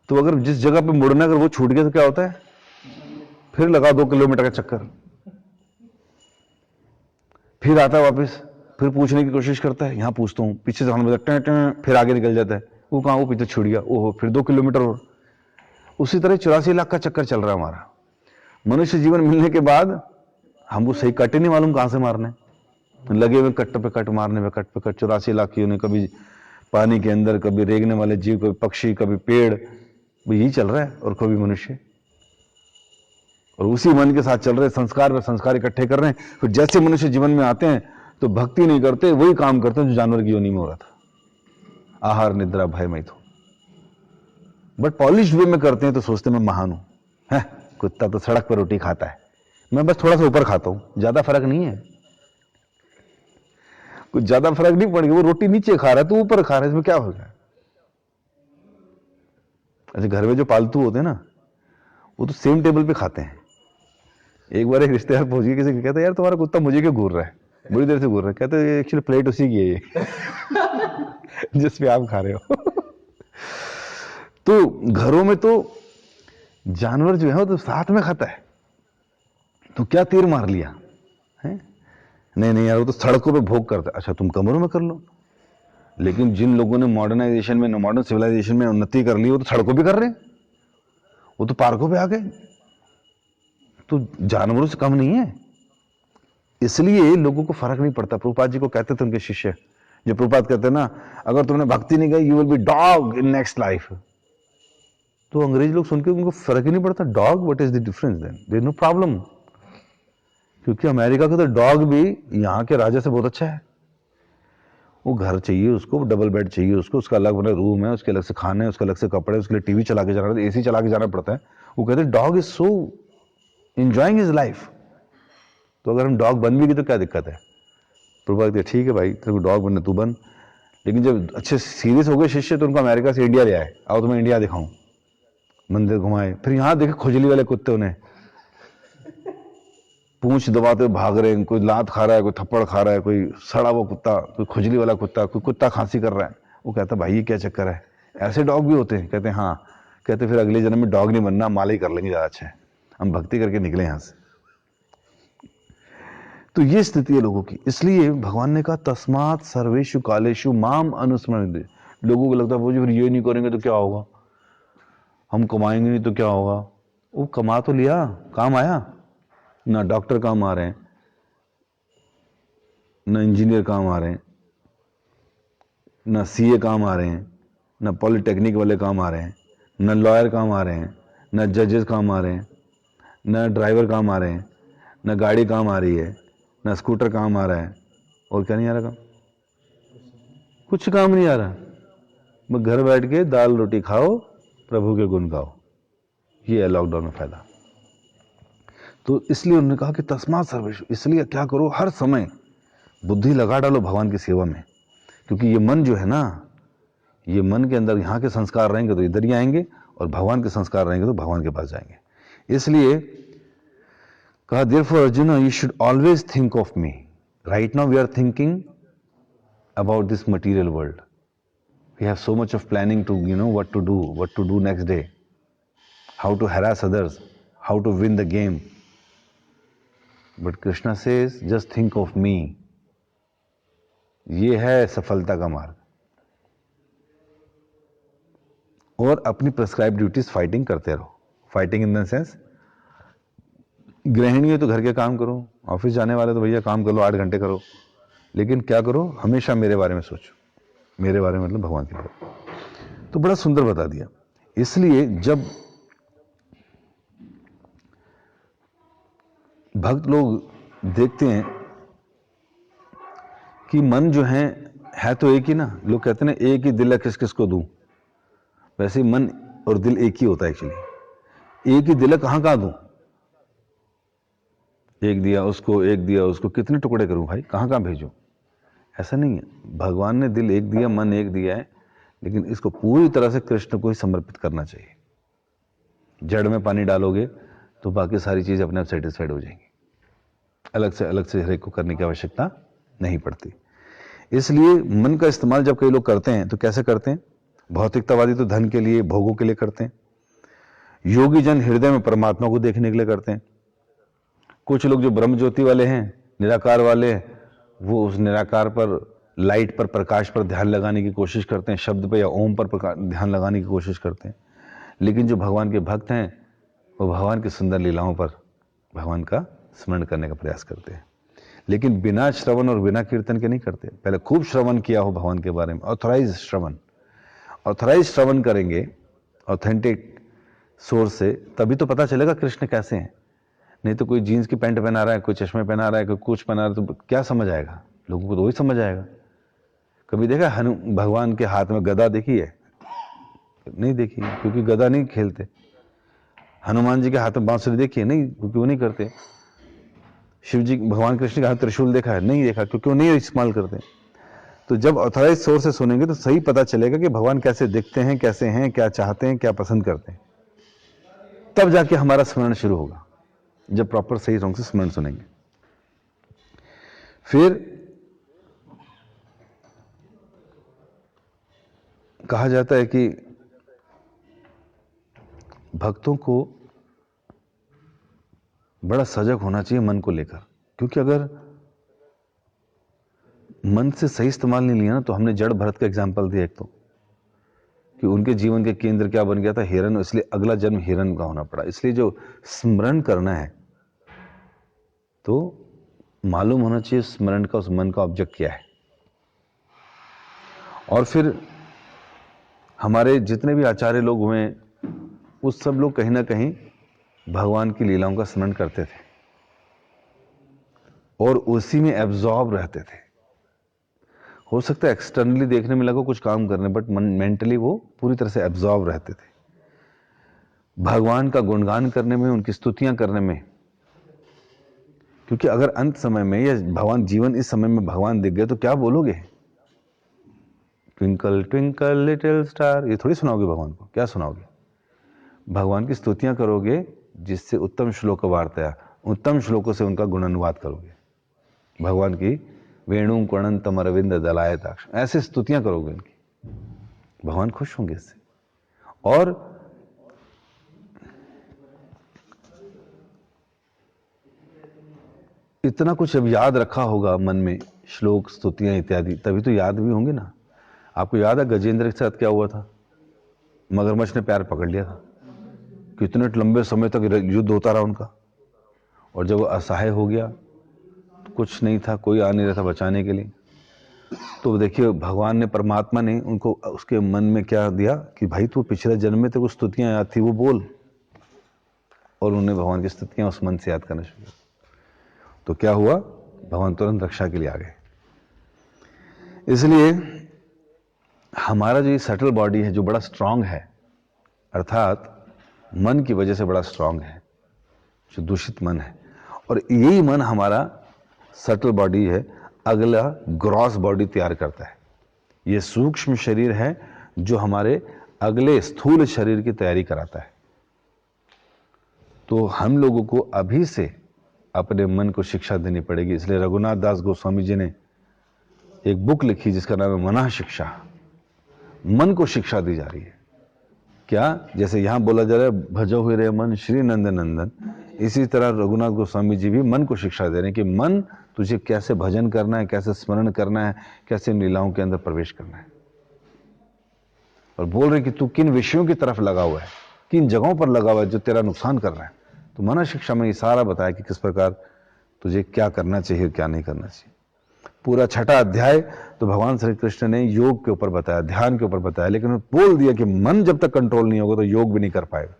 तो अगर जिस जगह पे मुड़ना, अगर वो छूट गया तो क्या होता है, फिर लगा 2 किलोमीटर का चक्कर, फिर आता है वापस, फिर पूछने की कोशिश करता है, यहां पूछता हूं, पीछे जाने बजा, फिर आगे निकल जाता है, वो कहां, वो पीछे छूट गया, ओहो, फिर 2 किलोमीटर और। उसी तरह 84 लाख का चक्कर चल रहा है हमारा। मनुष्य जीवन मिलने के बाद हमको सही कट ही नहीं मालूम कहां से मारने, लगे हुए कट पे कट मारने में, कट पे कट। 84 लाख की उन्हें, कभी पानी के अंदर, कभी रेंगने वाले जीव, कभी पक्षी, कभी पेड़, यही चल रहा है, और कभी मनुष्य। और उसी मन के साथ चल रहे, संस्कार पर संस्कार इकट्ठे कर रहे हैं। फिर जैसे मनुष्य जीवन में आते हैं तो भक्ति नहीं करते, वही काम करते हैं जो जानवर की योनि में हो रहा था, आहार निद्रा भय मैथुन। बट पॉलिश वे में करते हैं तो सोचते मैं महान हूं, है कुत्ता तो सड़क पर रोटी खाता है, मैं बस थोड़ा सा ऊपर खाता हूं, ज्यादा फर्क नहीं है, कुछ ज्यादा फर्क नहीं पड़ेगा। वो रोटी नीचे खा रहा है तो ऊपर खा रहा है, इसमें क्या होगा। अच्छा, घर में जो पालतू होते हैं ना, वो तो सेम टेबल पे खाते हैं। एक बार एक रिश्तेदार पहुंच गया, किसी को कहता है यार तुम्हारा कुत्ता मुझे क्यों घूर रहा है, बड़ी देर से घूर रहा है। कहते हैं एक्चुअली प्लेट उसी की है ये जिस पे आप खा रहे हो तो घरों में तो जानवर जो है वो तो साथ में खाता है, तो क्या तीर मार लिया है। नहीं नहीं यार, वो तो सड़कों पे भोग करता है। अच्छा, तुम कमरों में कर लो, लेकिन जिन लोगों ने मॉडर्नाइजेशन में, मॉडर्न सिविलाइजेशन में उन्नति कर ली, वो तो सड़कों पे कर रहे हैं, वो तो पार्कों पे आ गए, तो जानवरों से कम नहीं है। इसलिए लोगों को फर्क नहीं पड़ता। प्रभुपाद जी को कहते थे उनके शिष्य, जो प्रभुपाद कहते हैं ना, अगर तुमने भक्ति नहीं की, you will be dog in next life. तो अंग्रेज लोग सुन के उनको फर्क ही नहीं पड़ता, dog, what is the difference, then there is no problem. क्योंकि अमेरिका का तो डॉग भी यहाँ के राजा से बहुत अच्छा है। वो घर चाहिए उसको, डबल बेड चाहिए उसको, उसका अलग बना रूम है, उसके अलग से खाना है, उसके अलग से कपड़े, उसके लिए टीवी चला के जाना, एसी चला के जाना पड़ता है। वो कहते हैं dog is so enjoying his life. तो अगर हम डॉग बन भी गए तो क्या दिक्कत है। प्रभुपाद कहते ठीक है भाई, तेरे को डॉग बनना तू बन। लेकिन जब अच्छे सीरियस हो गए शिष्य, तो उनको अमेरिका से इंडिया ले आए, आओ तुम्हें इंडिया दिखाऊं, मंदिर घुमाए। फिर यहाँ देखे खुजली वाले कुत्ते, उन्हें पूंछ दबाते भाग रहे हैं, कोई लात खा रहा है, कोई थप्पड़ खा रहा है, कोई सड़ा हुआ कुत्ता, कोई खुजली वाला कुत्ता, कोई कुत्ता खांसी कर रहा है। वो कहता भाई ये क्या चक्कर है, ऐसे डॉग भी होते हैं। कहते हैं हाँ। कहते फिर अगले जन्म में डॉग नहीं बनना, माला ही कर लेंगे, ज्यादा अच्छा है, हम भक्ति करके निकले यहां से। तो ये स्थिति है लोगों की। इसलिए भगवान ने कहा तस्मात् सर्वेषु कालेषु माम अनुस्मरन्ते। लोगों को लगता है वो जो फिर ये नहीं करेंगे तो क्या होगा, हम कमाएंगे नहीं तो क्या होगा। वो कमा तो लिया, काम आया ना, डॉक्टर काम आ रहे हैं, ना इंजीनियर काम आ रहे हैं, ना सीए काम आ रहे हैं, ना पॉलिटेक्निक वाले काम आ रहे हैं, ना लॉयर काम आ रहे हैं, ना जजेस काम आ रहे हैं, ना ड्राइवर काम आ रहे हैं, ना गाड़ी काम आ रही है, ना स्कूटर काम आ रहा है। और क्या नहीं आ रहा काम, कुछ काम नहीं आ रहा। बस घर बैठ के दाल रोटी खाओ, प्रभु के गुण गाओ। ये है लॉकडाउन में फायदा। तो इसलिए उन्होंने कहा कि तस्मात् सर्वेषु, इसलिए क्या करो, हर समय बुद्धि लगा डालो भगवान की सेवा में। क्योंकि ये मन जो है ना, ये मन के अंदर यहाँ के संस्कार रहेंगे तो इधर ही आएंगे, और भगवान के संस्कार रहेंगे तो भगवान के पास जाएंगे। इसलिए कहा therefore Arjuna you should always think of me. Right now we are thinking about this material world. We have so much of planning to, what to do next day, how to harass others, how to win the game, but Krishna says just think of me. ये है सफलता का मार्ग। और अपनी prescribe duties fighting करते रहो। Fighting in the sense, गृहिणी है तो घर के काम करो, ऑफिस जाने वाले तो भैया काम कर लो, 8 घंटे करो, लेकिन क्या करो, हमेशा मेरे बारे में सोचो। मेरे बारे में मतलब भगवान के बारे में। तो बड़ा सुंदर बता दिया। इसलिए जब भक्त लोग देखते हैं कि मन जो है तो एक ही ना, लोग कहते हैं एक ही दिल है किस किस को दूं, वैसे ही मन और दिल एक ही होता है एक्चुअली। एक ही दिल है, कहां दूं, एक दिया उसको, एक दिया उसको, कितने टुकड़े करूं भाई, कहां भेजूं? ऐसा नहीं है। भगवान ने दिल एक दिया, मन एक दिया है, लेकिन इसको पूरी तरह से कृष्ण को ही समर्पित करना चाहिए। जड़ में पानी डालोगे तो बाकी सारी चीज अपने आप सेटिस्फाइड हो जाएंगी, अलग से हर एक को करने की आवश्यकता नहीं पड़ती। इसलिए मन का इस्तेमाल जब कई लोग करते हैं तो कैसे करते हैं? भौतिकतावादी तो धन के लिए, भोगों के लिए करते हैं। योगी जन हृदय में परमात्मा को देखने के लिए करते हैं। कुछ लोग जो ब्रह्म ज्योति वाले हैं, निराकार वाले हैं, वो उस निराकार पर, लाइट पर, प्रकाश पर ध्यान लगाने की कोशिश करते हैं, शब्द पर या ओम पर ध्यान लगाने की कोशिश करते हैं। लेकिन जो भगवान के भक्त हैं वो भगवान की सुंदर लीलाओं पर भगवान का स्मरण करने का प्रयास करते हैं, लेकिन बिना श्रवण और बिना कीर्तन के नहीं करते। पहले खूब श्रवण किया हो भगवान के बारे में, ऑथराइज श्रवण करेंगे ऑथेंटिक सोर्स से, तभी तो पता चलेगा कृष्ण कैसे हैं। नहीं तो कोई जीन्स की पैंट पहना रहा है, कोई चश्मे पहना रहा है, कोई कुछ पहना रहा है, तो क्या समझ आएगा? लोगों को तो वही समझ आएगा। कभी देखा भगवान के हाथ में गदा देखी है? नहीं देखी, क्योंकि गदा नहीं खेलते। हनुमान जी के हाथ में बांसुरी देखी है? नहीं, क्योंकि वो नहीं करते। शिव जी, भगवान कृष्ण के हाथ त्रिशूल देखा है? नहीं देखा, क्योंकि वो नहीं इस्तेमाल करते। तो जब ऑथराइज सोर्स से सुनेंगे तो सही पता चलेगा कि भगवान कैसे दिखते हैं, कैसे हैं, क्या चाहते हैं, क्या पसंद करते हैं। तब जाके हमारा स्मरण शुरू होगा, जब प्रॉपर सही ढंग से स्मरण सुनेंगे। फिर कहा जाता है कि भक्तों को बड़ा सजग होना चाहिए मन को लेकर, क्योंकि अगर मन से सही इस्तेमाल नहीं लिया ना, तो हमने जड़ भरत का एग्जाम्पल दिया एक तो, कि उनके जीवन के केंद्र क्या बन गया था? हिरण, इसलिए अगला जन्म हिरण का होना पड़ा। इसलिए जो स्मरण करना है तो मालूम होना चाहिए स्मरण का, उस मन का ऑब्जेक्ट क्या है। और फिर हमारे जितने भी आचार्य लोग हुए, उस सब लोग कहीं ना कहीं भगवान की लीलाओं का स्मरण करते थे और उसी में एब्जॉर्ब रहते थे। हो सकता है एक्सटर्नली देखने में लगो कुछ काम करने, बट मेंटली वो पूरी तरह से एब्जॉर्ब रहते थे भगवान का गुणगान करने में, उनकी स्तुतियां करने में। क्योंकि अगर अंत समय में या भगवान जीवन इस समय में भगवान दिख गए तो क्या बोलोगे? ट्विंकल ट्विंकल लिटिल स्टार, ये थोड़ी सुनाओगे भगवान को। क्या सुनाओगे? भगवान की स्तुतियां करोगे, जिससे उत्तम श्लोक वार्ता, उत्तम श्लोकों से उनका गुणानुवाद करोगे। भगवान की वेणु कर्णंतम अरविंद दलायताक्ष, ऐसे स्तुतियां करोगे उनकी, भगवान खुश होंगे इससे। और इतना कुछ अब याद रखा होगा मन में, श्लोक, स्तुतियां इत्यादि, तभी तो याद भी होंगे ना। आपको याद है गजेंद्र के साथ क्या हुआ था? मगरमच्छ ने पैर पकड़ लिया था, कितने लंबे समय तक युद्ध होता रहा उनका, और जब वो असहाय हो गया तो कुछ नहीं था, कोई आ नहीं रहा था बचाने के लिए। तो देखिए भगवान ने, परमात्मा ने उनको उसके मन में क्या दिया कि भाई तू पिछले जन्म में तेरे को स्तुतियां याद थी, वो बोल। और उन्होंने भगवान की स्तुतियां उस मन से याद करना शुरू किया। तो क्या हुआ? भगवान तुरंत रक्षा के लिए आ गए। इसलिए हमारा जो ये सटल बॉडी है, जो बड़ा स्ट्रांग है, अर्थात मन की वजह से बड़ा स्ट्रांग है, जो दूषित मन है, और यही मन हमारा सटल बॉडी है, अगला ग्रॉस बॉडी तैयार करता है। ये सूक्ष्म शरीर है जो हमारे अगले स्थूल शरीर की तैयारी कराता है। तो हम लोगों को अभी से अपने मन को शिक्षा देनी पड़ेगी। इसलिए रघुनाथ दास गोस्वामी जी ने एक बुक लिखी जिसका नाम है मनः शिक्षा। मन को शिक्षा दी जा रही है। क्या? जैसे यहां बोला जा रहा है भजो हुए रे मन श्री नंदन नंदन, इसी तरह रघुनाथ गोस्वामी जी भी मन को शिक्षा दे रहे हैं कि मन तुझे कैसे भजन करना है, कैसे स्मरण करना है, कैसे लीलाओं के अंदर प्रवेश करना है। और बोल रहे कि तू किन विषयों की तरफ लगा हुआ है, किन जगहों पर लगा हुआ है जो तेरा नुकसान कर रहा है। तो मन शिक्षा में ये सारा बताया कि किस प्रकार तुझे क्या करना चाहिए और क्या नहीं करना चाहिए। पूरा 6ठा अध्याय तो भगवान श्री कृष्ण ने योग के ऊपर बताया, ध्यान के ऊपर बताया, लेकिन बोल दिया कि मन जब तक कंट्रोल नहीं होगा तो योग भी नहीं कर पाएगा।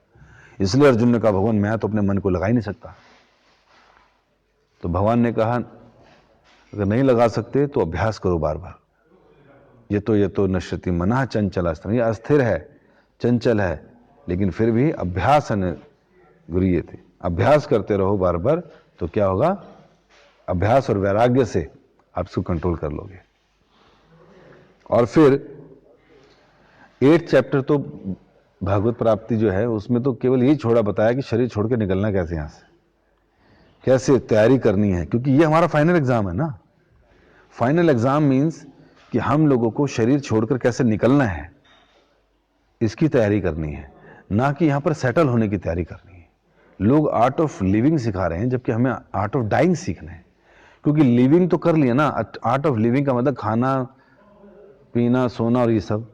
इसलिए अर्जुन ने कहा भगवान मैं तो अपने मन को लगा ही नहीं सकता। तो भगवान ने कहा अगर नहीं लगा सकते तो अभ्यास करो बार बार। ये तो नश्यति मनः चंचल अस्थिर, ये अस्थिर है, चंचल है, लेकिन फिर भी अभ्यास गुरु थे, अभ्यास करते रहो बार बार, तो क्या होगा, अभ्यास और वैराग्य से आप इसको कंट्रोल कर लोगे। और फिर 8th चैप्टर तो भागवत प्राप्ति जो है उसमें तो केवल यही छोड़ा बताया कि शरीर छोड़ के निकलना कैसे, यहां से कैसे तैयारी करनी है, क्योंकि ये हमारा फाइनल एग्जाम है ना। फाइनल एग्जाम मीन्स कि हम लोगों को शरीर छोड़कर कैसे निकलना है, इसकी तैयारी करनी है, ना कि यहां पर सेटल होने की तैयारी करनी है। लोग आर्ट ऑफ लिविंग सिखा रहे हैं जबकि हमें आर्ट ऑफ डाइंग सीखना है, क्योंकि लिविंग तो कर लिया ना। आर्ट ऑफ लिविंग का मतलब खाना पीना सोना और ये सब,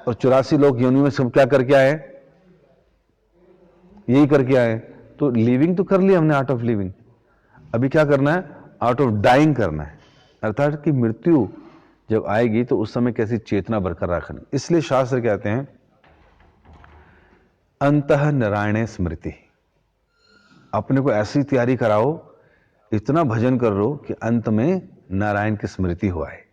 और 84 लोग योनि में सब क्या करके आए, यही करके आए। तो लिविंग तो कर लिया हमने, आर्ट ऑफ लिविंग। अभी क्या करना है, आर्ट ऑफ डाइंग करना है, अर्थात कि मृत्यु जब आएगी तो उस समय कैसी चेतना बरकरार रखनी। इसलिए शास्त्र कहते हैं अंतः नारायण स्मृति, अपने को ऐसी तैयारी कराओ, इतना भजन कर लो कि अंत में नारायण की स्मृति हो आए।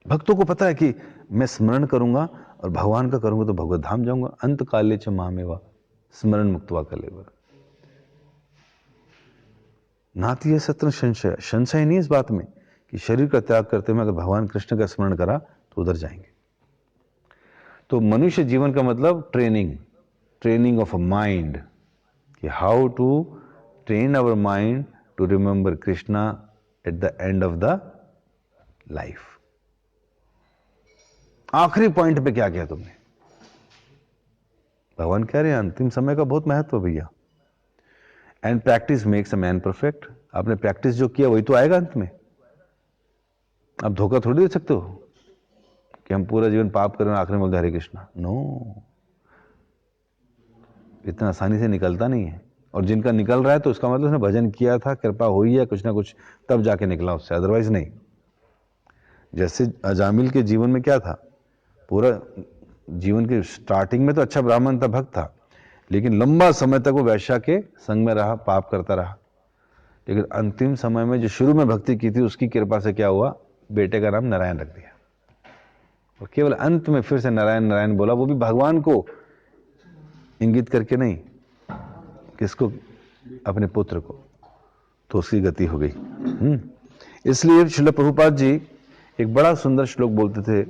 भक्तों को पता है कि मैं स्मरण करूंगा और भगवान का करूंगा तो भगवत धाम जाऊंगा। अंत काले च मामेवा स्मरण मुक्तवा कलेवर। नाती है सत्र संशय, संशय नहीं इस बात में कि शरीर का त्याग करते हुए अगर भगवान कृष्ण का स्मरण करा तो उधर जाएंगे। तो मनुष्य जीवन का मतलब ट्रेनिंग ऑफ अ माइंड, कि how to train our mind to remember Krishna at the end of the life. आखिरी पॉइंट पे क्या किया तुमने, भगवान कह रहे हैं अंतिम समय का बहुत महत्व भैया। And practice makes a man perfect. आपने प्रैक्टिस जो किया वही तो आएगा अंत में। आप धोखा थोड़ी दे सकते हो कि हम पूरा जीवन पाप करें और आखिर में बोलते हरे कृष्णा। नो, इतना आसानी से निकलता नहीं है। और जिनका निकल रहा है तो उसका मतलब उसने भजन किया था, कृपा हुई है कुछ ना कुछ, तब जाके निकला उससे, अदरवाइज नहीं। जैसे अजामिल के जीवन में क्या था, पूरा जीवन के स्टार्टिंग में तो अच्छा ब्राह्मण था, भक्त था, लेकिन लंबा समय तक वो वैश्या के संग में रहा, पाप करता रहा। लेकिन अंतिम समय में जो शुरू में भक्ति की थी उसकी कृपा से क्या हुआ, बेटे का नाम नारायण रख दिया, और केवल अंत में फिर से नारायण नारायण बोला, वो भी भगवान को इंगित करके नहीं, किसको, अपने पुत्र को। तो उसकी गति हो गई। इसलिए श्रील प्रभुपाद जी एक बड़ा सुंदर श्लोक बोलते थे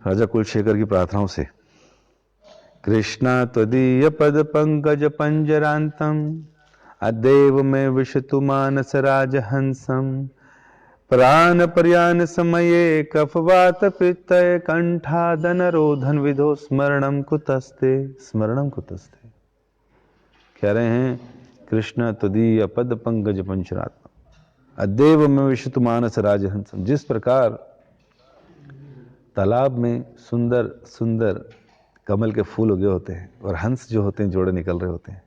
राजा कुलशेखर की प्रार्थनाओं से। कृष्णा त्वदीय पद पंकज पंजरांतम अदेव में विशतु मानस राजहंसम प्राण पर्यान समये कफवात पित्तय कंठादन रोधन विधो स्मरणम कुतस्ते। कह रहे हैं कृष्ण तदीय पद पंकज पंचरात्मा अदेव में विशतु मानस राजहंसम। जिस प्रकार तालाब में सुंदर सुंदर कमल के फूल उगे होते हैं और हंस जो होते हैं जोड़े निकल रहे होते हैं,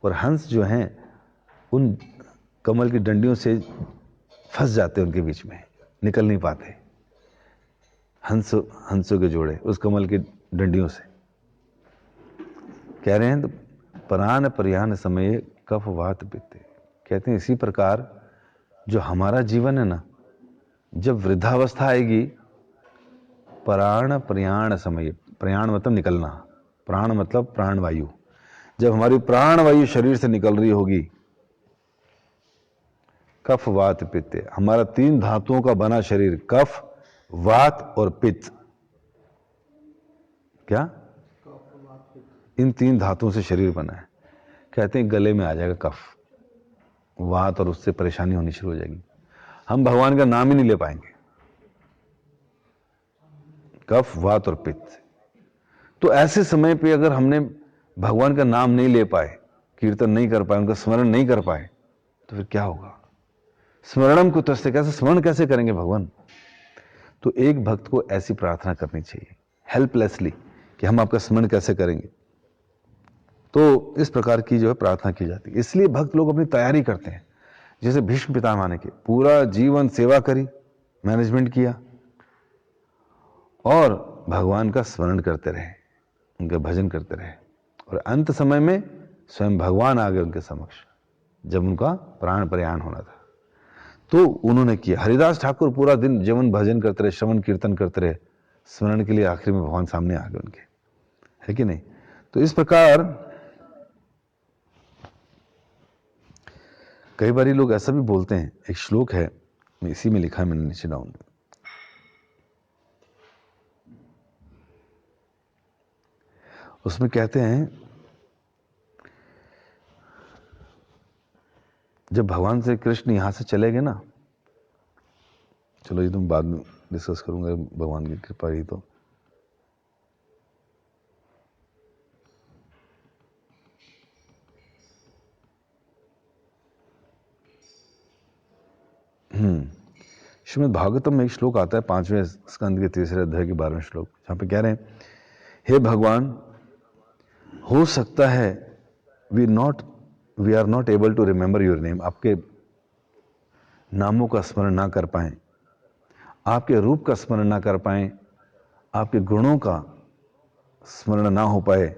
और हंस जो हैं उन कमल की डंडियों से फंस जाते हैं, उनके बीच में निकल नहीं पाते, हंसों के जोड़े उस कमल की डंडियों से। कह रहे हैं तो प्राण पर्यान समय कफ वात पित्ते। कहते हैं इसी प्रकार जो हमारा जीवन है ना, जब वृद्धावस्था आएगी, प्राण पर्याण समय, प्रयाण मतलब निकलना, प्राण मतलब प्राण वायु, जब हमारी प्राण वायु शरीर से निकल रही होगी, कफ वात पित्त, हमारा 3 धातुओं का बना शरीर, कफ वात और पित्त, क्या इन 3 धातुओं से शरीर बना है। कहते हैं गले में आ जाएगा कफ वात और उससे परेशानी होनी शुरू हो जाएगी, हम भगवान का नाम ही नहीं ले पाएंगे, कफ वात और पित्त। तो ऐसे समय पे अगर हमने भगवान का नाम नहीं ले पाए, कीर्तन नहीं कर पाए, उनका स्मरण नहीं कर पाए, तो फिर क्या होगा? स्मरणम को तस्य, कैसे स्मरण कैसे करेंगे भगवान? तो एक भक्त को ऐसी प्रार्थना करनी चाहिए हेल्पलेसली कि हम आपका स्मरण कैसे करेंगे। तो इस प्रकार की जो है प्रार्थना की जाती है। इसलिए भक्त लोग अपनी तैयारी करते हैं। जैसे भीष्म पितामह ने की पूरा जीवन सेवा करी, मैनेजमेंट किया और भगवान का स्मरण करते रहे, उनका भजन करते रहे, और अंत समय में स्वयं भगवान आ गए उनके समक्ष जब उनका प्राण प्रयाण होना था। तो उन्होंने किया। हरिदास ठाकुर पूरा दिन जीवन भजन करते रहे, श्रवण कीर्तन करते रहे, स्मरण के लिए आखिर में भगवान सामने आ गए उनके, है कि नहीं? तो इस प्रकार कई बार लोग ऐसा भी बोलते हैं, एक श्लोक है, इसी में लिखा है मैंने नीचे डाउन, उसमें कहते हैं जब भगवान श्री कृष्ण यहां से चले गए ना, चलो ये तुम बाद में डिस्कस करूंगा, भगवान की कृपा ही तो। श्रीमद् भागवतम में एक श्लोक आता है 5वें स्कंद के 3रे अध्याय के 12वें श्लोक, जहां पे कह रहे हैं, हे भगवान, हो सकता है we are not able to remember your name, आपके नामों का स्मरण ना कर पाएं, आपके रूप का स्मरण ना कर पाएं, आपके गुणों का स्मरण ना हो पाए,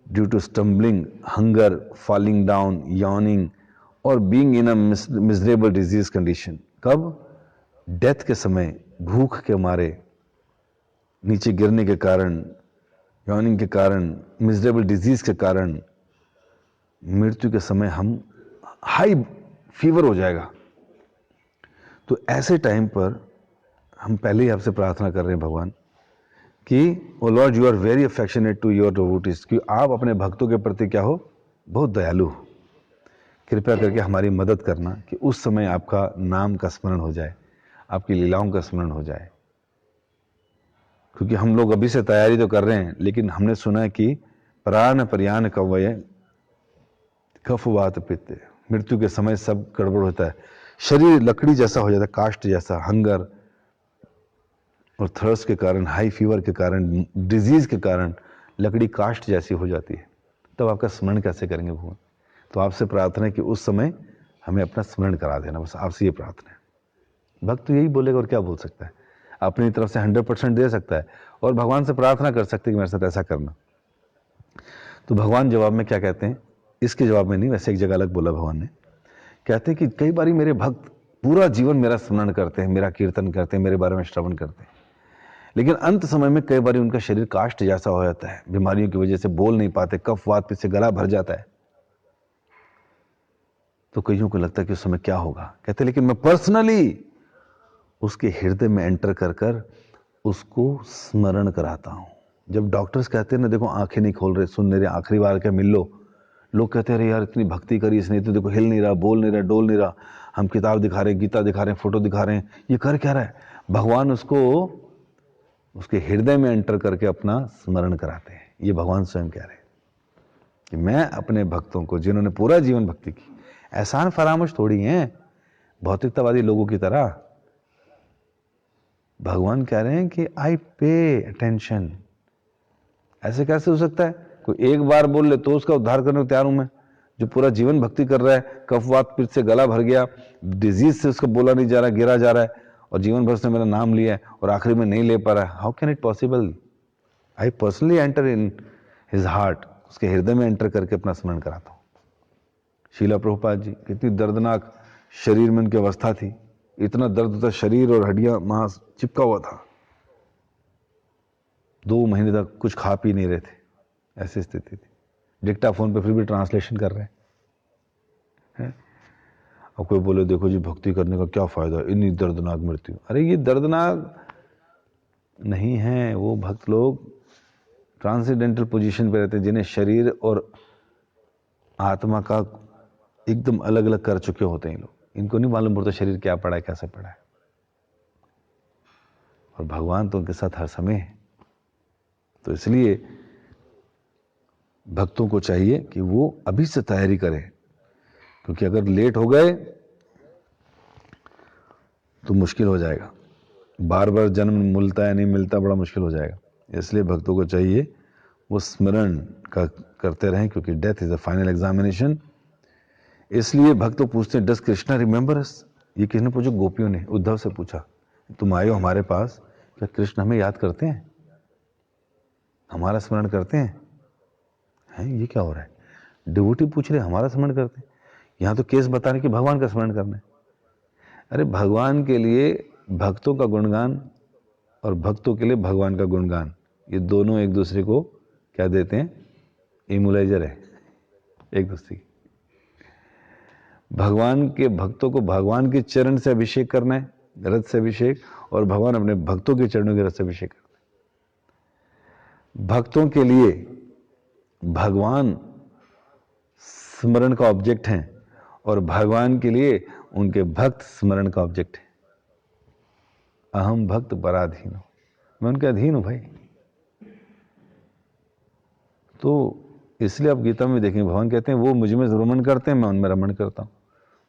due to stumbling, hunger, falling down, yawning और being in a miserable disease condition. कब? डेथ के समय, भूख के मारे, नीचे गिरने के कारण, यॉर्निंग के कारण, मिजरेबल डिजीज के कारण, मृत्यु के समय हम हाई फीवर हो जाएगा। तो ऐसे टाइम पर हम पहले ही आपसे प्रार्थना कर रहे हैं भगवान कि O lord, you are very affectionate to your devotees, कि आप अपने भक्तों के प्रति क्या हो? बहुत दयालु हो। कृपया करके हमारी मदद करना कि उस समय आपका नाम का स्मरण हो जाए, आपकी लीलाओं का स्मरण हो जाए। क्योंकि हम लोग अभी से तैयारी तो कर रहे हैं, लेकिन हमने सुना है कि प्राण पर्यान कवय कफ वात पित्त, मृत्यु के समय सब गड़बड़ होता है, शरीर लकड़ी जैसा हो जाता है, काष्ठ जैसा, हंगर और थर्स्ट के कारण, हाई फीवर के कारण, डिजीज के कारण लकड़ी काष्ठ जैसी हो जाती है। तब आपका स्मरण कैसे करेंगे भगवान? तो आपसे प्रार्थना है कि उस समय हमें अपना स्मरण करा देना, बस आपसे ये प्रार्थना है। भक्त तो यही बोलेगा और क्या बोल सकता है? अपनी तरफ से 100% दे सकता है और भगवान से प्रार्थना कर सकते हैं कि मेरे साथ ऐसा करना। तो भगवान जवाब में क्या कहते हैं? इसके जवाब में नहीं, वैसे एक जगह अलग बोला भगवान ने, कहते हैं कि कई बार मेरे भक्त पूरा जीवन मेरा स्मरण करते हैं, मेरा कीर्तन करते हैं, मेरे बारे में श्रवण करते हैं, लेकिन अंत समय में कई बार उनका शरीर काष्ठ जैसा हो जाता है, बीमारियों की वजह से बोल नहीं पाते, कफ वात से गला भर जाता है। तो कईयों को लगता है कि उस समय क्या होगा? कहते लेकिन मैं पर्सनली उसके हृदय में एंटर कर कर उसको स्मरण कराता हूं। जब डॉक्टर्स कहते हैं ना, देखो आंखें नहीं खोल रहे, सुन नहीं रहे, आखिरी बार क्या मिल लो, लोग कहते हैं अरे यार इतनी भक्ति करी इसने, तो देखो हिल नहीं रहा, बोल नहीं रहा, डोल नहीं रहा, हम किताब दिखा रहे हैं, गीता दिखा रहे हैं, फोटो दिखा रहे हैं, ये कर क्या रहा है? भगवान उसको उसके हृदय में एंटर करके अपना स्मरण कराते हैं। ये भगवान स्वयं कह रहे हैं कि मैं अपने भक्तों को, जिन्होंने पूरा जीवन भक्ति की, एहसान फरामोश थोड़ी हैं भौतिकतावादी लोगों की तरह। भगवान कह रहे हैं कि आई पे अटेंशन। ऐसे कैसे हो सकता है? कोई एक बार बोल ले तो उसका उद्धार करने को तैयार हूं मैं। जो पूरा जीवन भक्ति कर रहा है, कफवात पित्त से गला भर गया, डिजीज से उसका बोला नहीं जा रहा, गिरा जा रहा है, और जीवन भर उसने मेरा नाम लिया है और आखिरी में नहीं ले पा रहा है, how can it possible? I personally enter in his heart, उसके हृदय में एंटर करके अपना स्मरण कराता हूं। शीला प्रभुपाद जी, कितनी दर्दनाक शरीर में उनकी अवस्था थी, इतना दर्द था, शरीर और हड्डियां मांस चिपका हुआ था, 2 महीने तक कुछ खा पी नहीं रहे थे, ऐसी स्थिति थी। डिक्टाफोन पे फिर भी ट्रांसलेशन कर रहे हैं। और कोई बोले देखो जी भक्ति करने का क्या फायदा, इतनी दर्दनाक मृत्यु। अरे ये दर्दनाक नहीं है, वो भक्त लोग ट्रांसेंडेंटल पोजीशन पे रहते हैं, जिन्हें शरीर और आत्मा का एकदम अलग अलग कर चुके होते हैं लोग। इनको नहीं मालूम पड़ता शरीर क्या पड़ा है, कैसे पड़ा है, और भगवान तो उनके साथ हर समय है। तो इसलिए भक्तों को चाहिए कि वो अभी से तैयारी करें, क्योंकि अगर लेट हो गए तो मुश्किल हो जाएगा, बार बार जन्म मिलता है नहीं मिलता, बड़ा मुश्किल हो जाएगा। इसलिए भक्तों को चाहिए वो स्मरण का करते रहें, क्योंकि death is a final examination. इसलिए भक्त तो पूछते हैं, डस कृष्णा रिमेंबर अस? ये किसने पूछा? गोपियों ने उद्धव से पूछा, तुम आए हो हमारे पास, क्या कृष्ण हमें याद करते हैं, हमारा स्मरण करते हैं? ये क्या हो रहा है? डिवोटी पूछ रहे हमारा स्मरण करते हैं, यहाँ तो केस बता रहे कि भगवान का स्मरण करना है। अरे भगवान के लिए भक्तों का गुणगान और भक्तों के लिए भगवान का गुणगान, ये दोनों एक दूसरे को क्या देते हैं? इमुलाइजर है एक दूसरे की। भगवान के भक्तों को भगवान के चरण से अभिषेक करना है, रथ से अभिषेक, और भगवान अपने भक्तों के चरणों के रथ से अभिषेक करना है। भक्तों के लिए भगवान स्मरण का ऑब्जेक्ट हैं और भगवान के लिए उनके भक्त स्मरण का ऑब्जेक्ट है। अहम भक्त पराधीन हूं, मैं उनके अधीन हूं भाई। तो इसलिए आप गीता में देखेंगे भगवान कहते हैं वो मुझ में रमण करते हैं, मैं उनमें रमण करता हूं।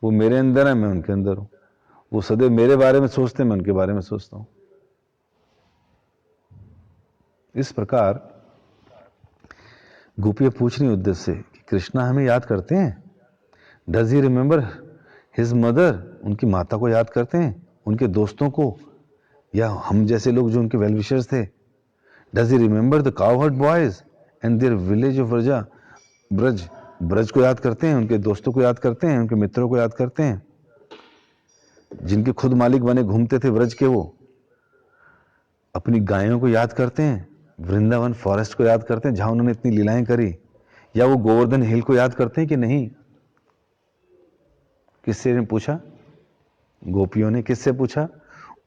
वो मेरे अंदर है, मैं उनके अंदर हूं। वो सदैव मेरे बारे में सोचते हैं, मैं उनके बारे में सोचता हूं। इस प्रकार गोपियां पूछ रही उद्धव से कि कृष्णा हमें याद करते हैं? Does he remember his mother? उनकी माता को याद करते हैं, उनके दोस्तों को, या हम जैसे लोग जो उनके वेलविशर्स थे? Does he remember the cowherd boys and their village of Vraja? Braj, Braj को याद करते हैं, उनके दोस्तों को याद करते हैं, उनके मित्रों को याद करते हैं, जिनके खुद मालिक बने घूमते थे ब्रज के? वो अपनी गायों को याद करते हैं, वृंदावन फॉरेस्ट को याद करते हैं जहां उन्होंने इतनी लीलाएं करी, या वो गोवर्धन हिल को याद करते हैं कि नहीं? किससे ने पूछा? गोपियों ने। किससे पूछा?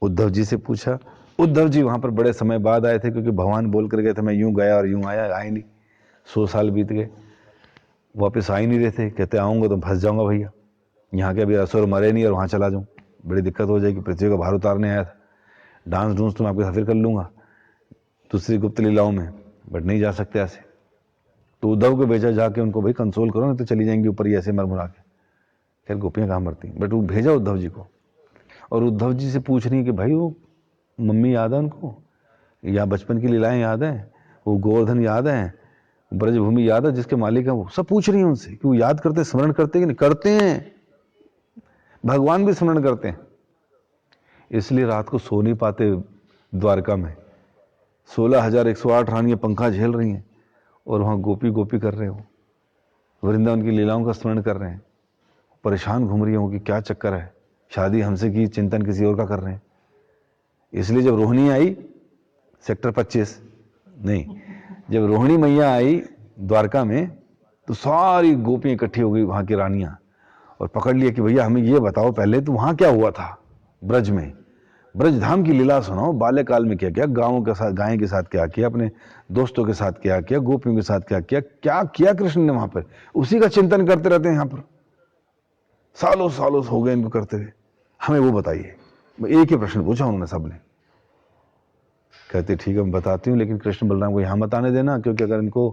उद्धव जी से पूछा। उद्धव जी वहां पर बड़े समय बाद आए थे, क्योंकि भगवान बोल कर गए थे मैं यूं गया और यूं आया, आए नहीं। 100 साल बीत गए, वापस आ ही नहीं रहे थे। कहते आऊंगा तो फंस जाऊंगा भैया, यहाँ के अभी असुर मरे नहीं और वहां चला जाऊं, बड़ी दिक्कत हो जाएगी। पृथ्वी का भार उतारने आया था, डांस डूंस तो मैं आपके साथ फिर कर लूंगा दूसरी गुप्त लीलाओं में, बट नहीं जा सकते ऐसे। तो उद्धव को भेजा जाके उनको भाई कंसोल करो, नहीं तो चली जाएंगी ऊपर ही ऐसे मरमुरा के। खैर गोपियां कहाँ मरती, बट वो भेजा उद्धव जी को, और उद्धव जी से पूछ रही कि भाई वो मम्मी याद है उनको, या बचपन की लीलाएं याद है, वो गोवर्धन याद है, ब्रजभूमि याद है जिसके मालिक है? वो सब पूछ रही है उनसे कि वो याद करते, स्मरण करते कि नहीं? करते हैं, भगवान भी स्मरण करते हैं। इसलिए रात को सो नहीं पाते द्वारका में। 16,108 रानियां पंखा झेल रही हैं और वहां गोपी गोपी कर रहे हो, वृंदावन की लीलाओं का स्मरण कर रहे हैं, परेशान घूम रही हो कि क्या चक्कर है, शादी हमसे की, चिंतन किसी और का कर रहे हैं। इसलिए जब रोहिणी आई सेक्टर 25, नहीं, जब रोहिणी मैया आई द्वारका में, तो सारी गोपियां इकट्ठी हो गई वहां की रानियां, और पकड़ लिया कि भैया हमें ये बताओ पहले तो वहां क्या हुआ था ब्रज में, ब्रजधाम की लीला सुनाओ, बाल्यकाल में क्या किया, गांवों के साथ, गाय के साथ क्या किया, अपने दोस्तों के साथ क्या किया, गोपियों के साथ क्या किया, क्या किया कृष्ण ने वहां पर? उसी का चिंतन करते रहते हैं यहाँ पर, सालों सालों हो गए इनको करते हुए, हमें वो बताइए। एक ही प्रश्न पूछा उन्होंने सबने। कहते ठीक है मैं बताती हूँ, लेकिन कृष्ण बलराम को यहां मत आने देना, क्योंकि अगर इनको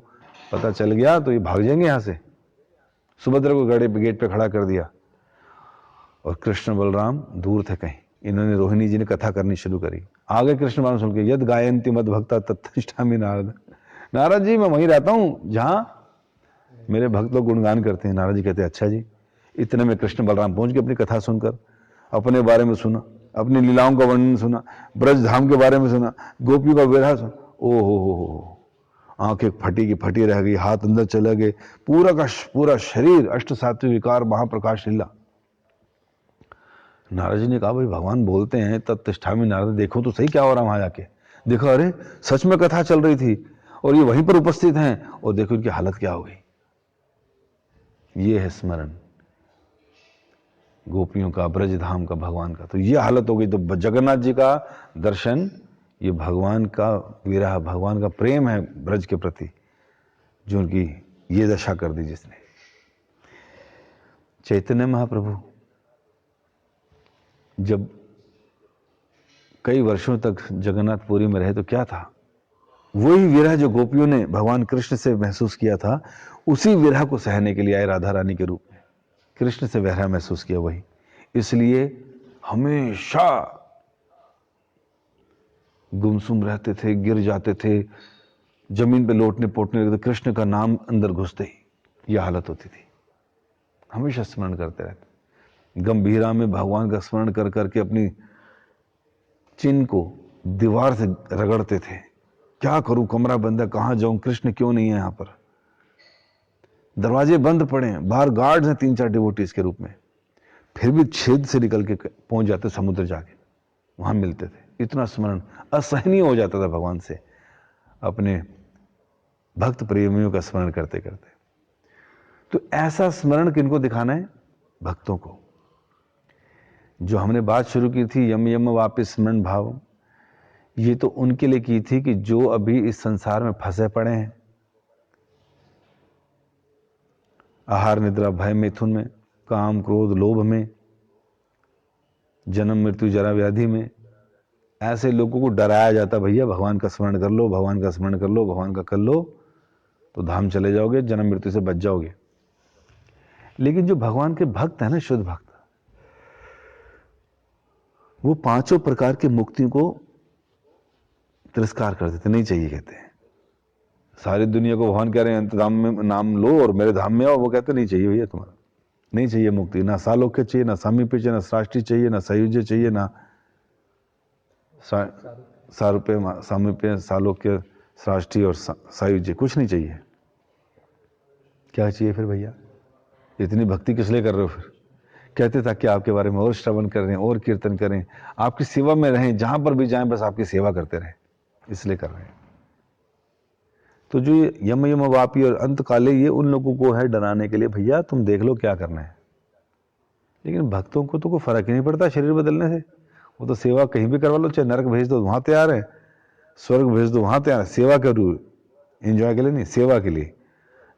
पता चल गया तो ये भाग जाएंगे यहां से। सुभद्रा को गेट पे खड़ा कर दिया, और कृष्ण बलराम दूर थे कहीं। इन्होंने, रोहिणी जी ने कथा करनी शुरू करी। आगे कृष्ण बलराम सुन के, यद गायंती मद भक्ता तत्तिष्ठामि नारद। नारद जी मैं वहीं रहता हूं जहां मेरे भक्त लोग गुणगान करते हैं। नारद जी कहते अच्छा जी। इतने में कृष्ण बलराम पहुंच गए, अपनी कथा सुनकर, अपने बारे में सुना, अपनी लीलाओं का वर्णन सुना, ब्रज धाम के बारे में सुना, गोपियों का विरह सुना। ओ हो, आंखें फटी की फटी रह गई, हाथ अंदर चले गए, पूरा का पूरा शरीर अष्ट सात्विक विकार महाप्रकाश लीला। नारद जी ने कहा भाई भगवान बोलते हैं तत्तिष्ठामि नारद, देखो तो सही क्या हो रहा वहां जाके। देखो, अरे सच में कथा चल रही थी और ये वहीं पर उपस्थित हैं, और देखो इनकी हालत क्या हो गई। ये है स्मरण गोपियों का, ब्रजधाम का, भगवान का। तो ये हालत हो गई। तो जगन्नाथ जी का दर्शन, ये भगवान का विरह, भगवान का प्रेम है ब्रज के प्रति, जो उनकी ये दशा कर दी जिसने। चैतन्य महाप्रभु जब कई वर्षों तक जगन्नाथपुरी में रहे तो क्या था, वही विरह जो गोपियों ने भगवान कृष्ण से महसूस किया था, उसी विरह को सहने के लिए आए राधा रानी के रूप में। कृष्ण से विरह महसूस किया वही, इसलिए हमेशा गुमसुम रहते थे, गिर जाते थे, जमीन पे लोटने पोटने लगते, कृष्ण का नाम अंदर घुसते ही यह हालत होती थी। हमेशा स्मरण करते रहते, गंभीरा में भगवान का स्मरण कर करके अपनी चिन्ह को दीवार से रगड़ते थे। क्या करूं, कमरा बंद है, कहां जाऊं, कृष्ण क्यों नहीं है यहां पर, दरवाजे बंद पड़े हैं, बाहर गार्ड्स हैं 3-4 डिवोटीज के रूप में, फिर भी छेद से निकल के पहुंच जाते समुद्र, जाके वहां मिलते थे। इतना स्मरण असहनीय हो जाता था भगवान से, अपने भक्त प्रेमियों का स्मरण करते करते। तो ऐसा स्मरण किनको दिखाना है? भक्तों को। जो हमने बात शुरू की थी, यम यम वापिस स्मरण भाव, ये तो उनके लिए की थी कि जो अभी इस संसार में फंसे पड़े हैं, आहार निद्रा भय मिथुन में, काम क्रोध लोभ में, जन्म मृत्यु जरा व्याधि में। ऐसे लोगों को डराया जाता, भैया भगवान का स्मरण कर लो, भगवान का स्मरण कर लो, भगवान का कर लो तो धाम चले जाओगे, जन्म मृत्यु से बच जाओगे। लेकिन जो भगवान के भक्त है ना, शुद्ध भक्त, वो 5 प्रकार की मुक्तियों को तिरस्कार कर देते, नहीं चाहिए कहते हैं। सारी दुनिया को भगवान कह रहे हैं अंतधाम में नाम लो और मेरे धाम में आओ, वो कहते नहीं चाहिए भैया, तुम्हारा नहीं चाहिए मुक्ति, ना सालोक्य चाहिए, ना सामीप्य चाहिए, ना सृष्टि चाहिए, ना सायुज्य चाहिए, ना सारूप्य सामीप्य सालोक्य सृष्टि और सायुज्य, कुछ नहीं चाहिए। क्या चाहिए फिर भैया? इतनी भक्ति किस लिए कर रहे हो फिर? कहते ताकि आपके बारे में और श्रवण करें और कीर्तन करें, आपकी सेवा में रहें, जहां पर भी जाएं बस आपकी सेवा करते रहें, इसलिए कर रहे हैं। तो जो यम यम वापी और अंत काले, ये उन लोगों को है डराने के लिए, भैया तुम देख लो क्या करना है। लेकिन भक्तों को तो कोई फर्क ही नहीं पड़ता शरीर बदलने से, वो तो सेवा कहीं भी करवा लो, चाहे नरक भेज दो वहां तैयार है, स्वर्ग भेज दो वहां तैयार है, सेवा करो, एंजॉय के लिए नहीं, सेवा के लिए।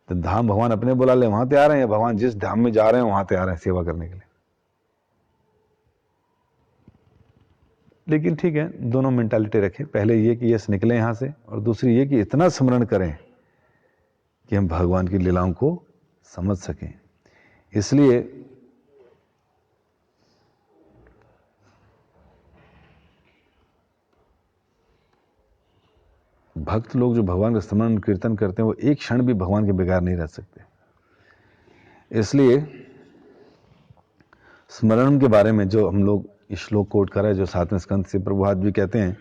तो धाम भगवान अपने बुला ले वहां तैयार है, या भगवान जिस धाम में जा रहे हैं वहां तैयार है सेवा करने के लिए। लेकिन ठीक है, दोनों मेंटालिटी रखें, पहले ये कि यस निकले यहां से, और दूसरी ये कि इतना स्मरण करें कि हम भगवान की लीलाओं को समझ सकें। इसलिए भक्त लोग जो भगवान का स्मरण कीर्तन करते हैं, वो एक क्षण भी भगवान के बगैर नहीं रह सकते। इसलिए स्मरण के बारे में जो हम लोग श्लोक कोट कर रहे हैं, जो 7वें स्कंद से प्रभुपाद भी कहते हैं,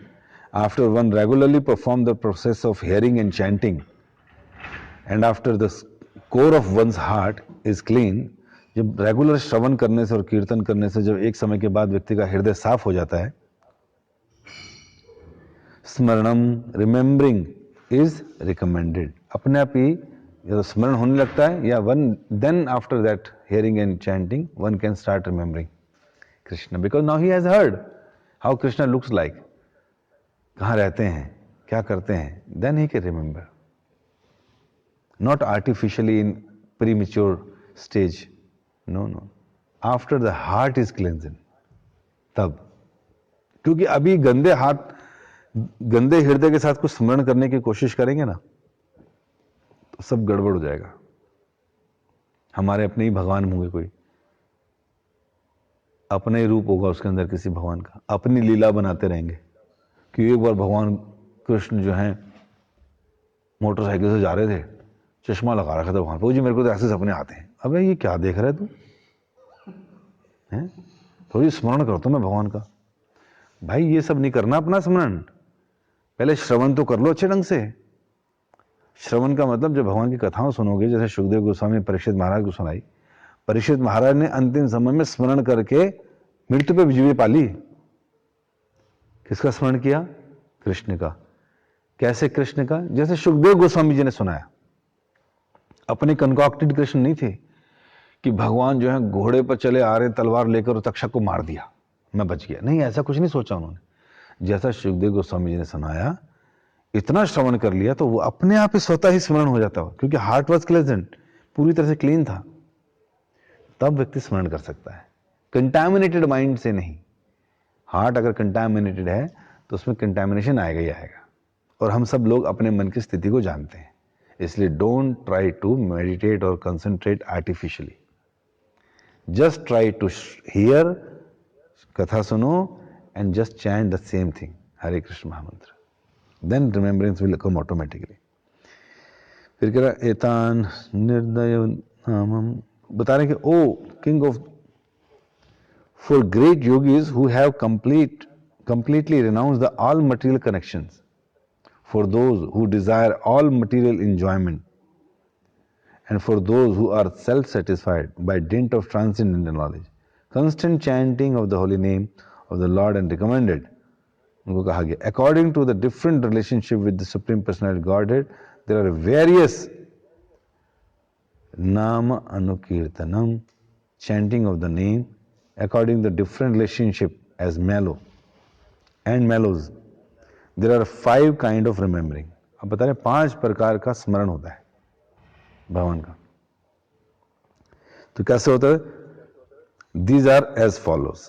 after one regularly perform the process of hearing and chanting and after the core of once heart is clean, जब रेगुलर श्रवण करने से और कीर्तन करने से जब एक समय के बाद व्यक्ति का हृदय साफ हो जाता है, स्मरणम रिमेंबरिंग इज रिकमेंडेड, अपने आप ही स्मरण होने लगता है, या one then after that hearing and chanting one can start remembering Krishna, because now he has heard how Krishna looks like, कहाँ रहते हैं, क्या करते हैं, then he can remember, not artificially in premature stage, no no, after the heart is cleansed, तब। क्योंकि अभी गंदे हाथ गंदे हृदय के साथ कुछ स्मरण करने की कोशिश करेंगे ना, तो सब गड़बड़ हो जाएगा। हमारे अपने ही भगवान होंगे, कोई अपना ही रूप होगा उसके अंदर किसी भगवान का, अपनी लीला बनाते रहेंगे। कि एक बार भगवान कृष्ण जो हैं मोटरसाइकिल से जा रहे थे, चश्मा लगा रखा था भगवान, वो जी मेरे को तो ऐसे सपने आते हैं। अबे ये क्या देख रहे तू हैं, थोड़ी स्मरण करता मैं भगवान का। भाई ये सब नहीं करना अपना स्मरण, पहले श्रवण तो कर लो अच्छे ढंग से। श्रवण का मतलब जब भगवान की कथाओं सुनोगे, जैसे सुखदेव गोस्वामी परीक्षित महाराज को सुनाई, परीक्षित महाराज ने अंतिम समय में स्मरण करके मृत्यु पे विजय पाली। किसका स्मरण किया? कृष्ण का। कैसे कृष्ण का? जैसे सुखदेव गोस्वामी जी ने सुनाया। अपने कंकॉक्टेड कृष्ण नहीं थे कि भगवान जो है घोड़े पर चले आ रहे तलवार लेकर और तक्षक को मार दिया, मैं बच गया, नहीं, ऐसा कुछ नहीं सोचा उन्होंने। जैसा सुखदेव गोस्वामी जी ने सुनाया, इतना श्रवण कर लिया तो वो अपने आप ही स्वतः ही स्मरण हो जाता हो, क्योंकि हार्ट वॉज क्लेंज्ड, पूरी तरह से क्लीन था। तब व्यक्ति स्मरण कर सकता है, कंटामिनेटेड माइंड से नहीं। हार्ट अगर कंटामिनेटेड है तो उसमें कंटामिनेशन आएगा ही आएगा, और हम सब लोग अपने मन की स्थिति को जानते हैं, इसलिए डोंट ट्राई टू मेडिटेट और concentrate artificially, just try to hear, कथा सुनो and just chant the same thing, Hare Krishna mahamantra, then remembrance will come automatically. फिर कह रहा एतान निर्दय नामम, बता रहे कि O king of, for great yogis who have completely renounced the all material connections, for those who desire all material enjoyment, and for those who are self-satisfied by dint of transcendental knowledge, constant chanting of the holy name of the Lord and recommended, उनको कहा गया, according to the different relationship with the Supreme Personality Godhead, there are various nama anukirtanam, chanting of the name, according to the different relationship as mellow and mellows. There are 5 kind of remembering. अब बता रहे 5 प्रकार का स्मरण होता है भगवान का। तो कैसे होता है? These are as follows: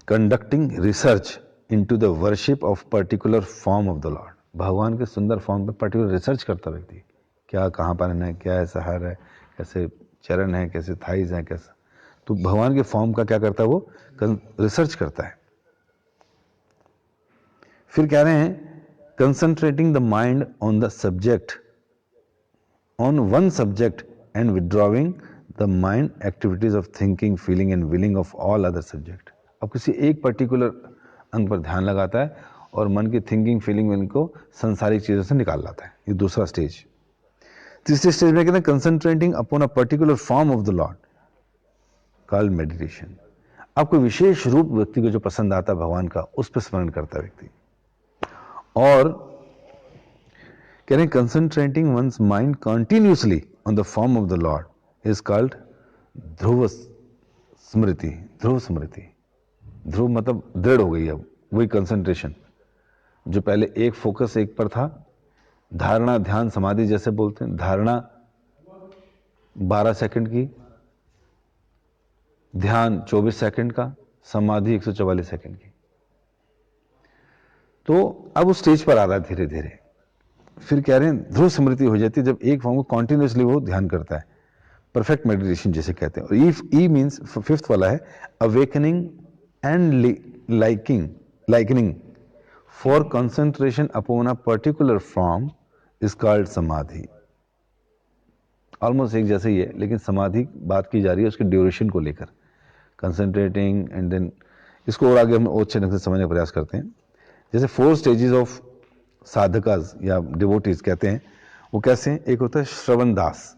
conducting research into the worship of particular form of the Lord. भगवान के सुंदर फॉर्म पे पर्टिकुलर रिसर्च करता व्यक्ति, क्या कहाँ पर है, क्या ऐसा हार है, कैसे चरण है, कैसे थाइज है, कैसा, तो भगवान के फॉर्म का क्या करता है वो रिसर्च करता है। फिर कह रहे हैं concentrating the mind on the subject, on one subject, and withdrawing the mind activities of thinking, feeling and willing of all other subject. अब किसी एक पर्टिकुलर अंग पर ध्यान लगाता है और मन की थिंकिंग, फीलिंग, विलिंग को संसारिक चीजों से निकाल लाता है। ये दूसरा स्टेज। तीसरे स्टेज में कहते हैं concentrating upon a particular form of the Lord, called meditation. अब कोई विशेष रूप व्यक्ति को जो पसंद आता है भगवान का, उस पर स्मरण करता है व्यक्ति। और कह रहे हैं concentrating one's mind continuously on the form of the lord is called dhruva स्मृति। ध्रुव स्मृति, ध्रुव मतलब दृढ़ हो गई। अब वही कंसंट्रेशन जो पहले एक फोकस एक पर था, धारणा ध्यान समाधि जैसे बोलते हैं, धारणा 12 सेकंड की, ध्यान 24 सेकंड का, समाधि 144 सेकंड की। तो अब उस स्टेज पर आ रहा है धीरे धीरे। फिर कह रहे हैं ध्रुव स्मृति हो जाती है जब एक फॉर्म को कॉन्टिन्यूसली वो ध्यान करता है, परफेक्ट मेडिटेशन जिसे कहते हैं। और ई मीन्स 5th वाला है awakening and likening for concentration upon a particular form is called samadhi. Almost एक जैसे ही है, लेकिन समाधि बात की जा रही है उसके ड्यूरेशन को लेकर, कंसंट्रेटिंग एंड देन इसको और आगे हम और अच्छे ढंग से समझने का प्रयास करते हैं। जैसे 4 स्टेजेस ऑफ साधकास या डिवोटीज कहते हैं, वो कैसे हैं? एक होता है श्रवण दास,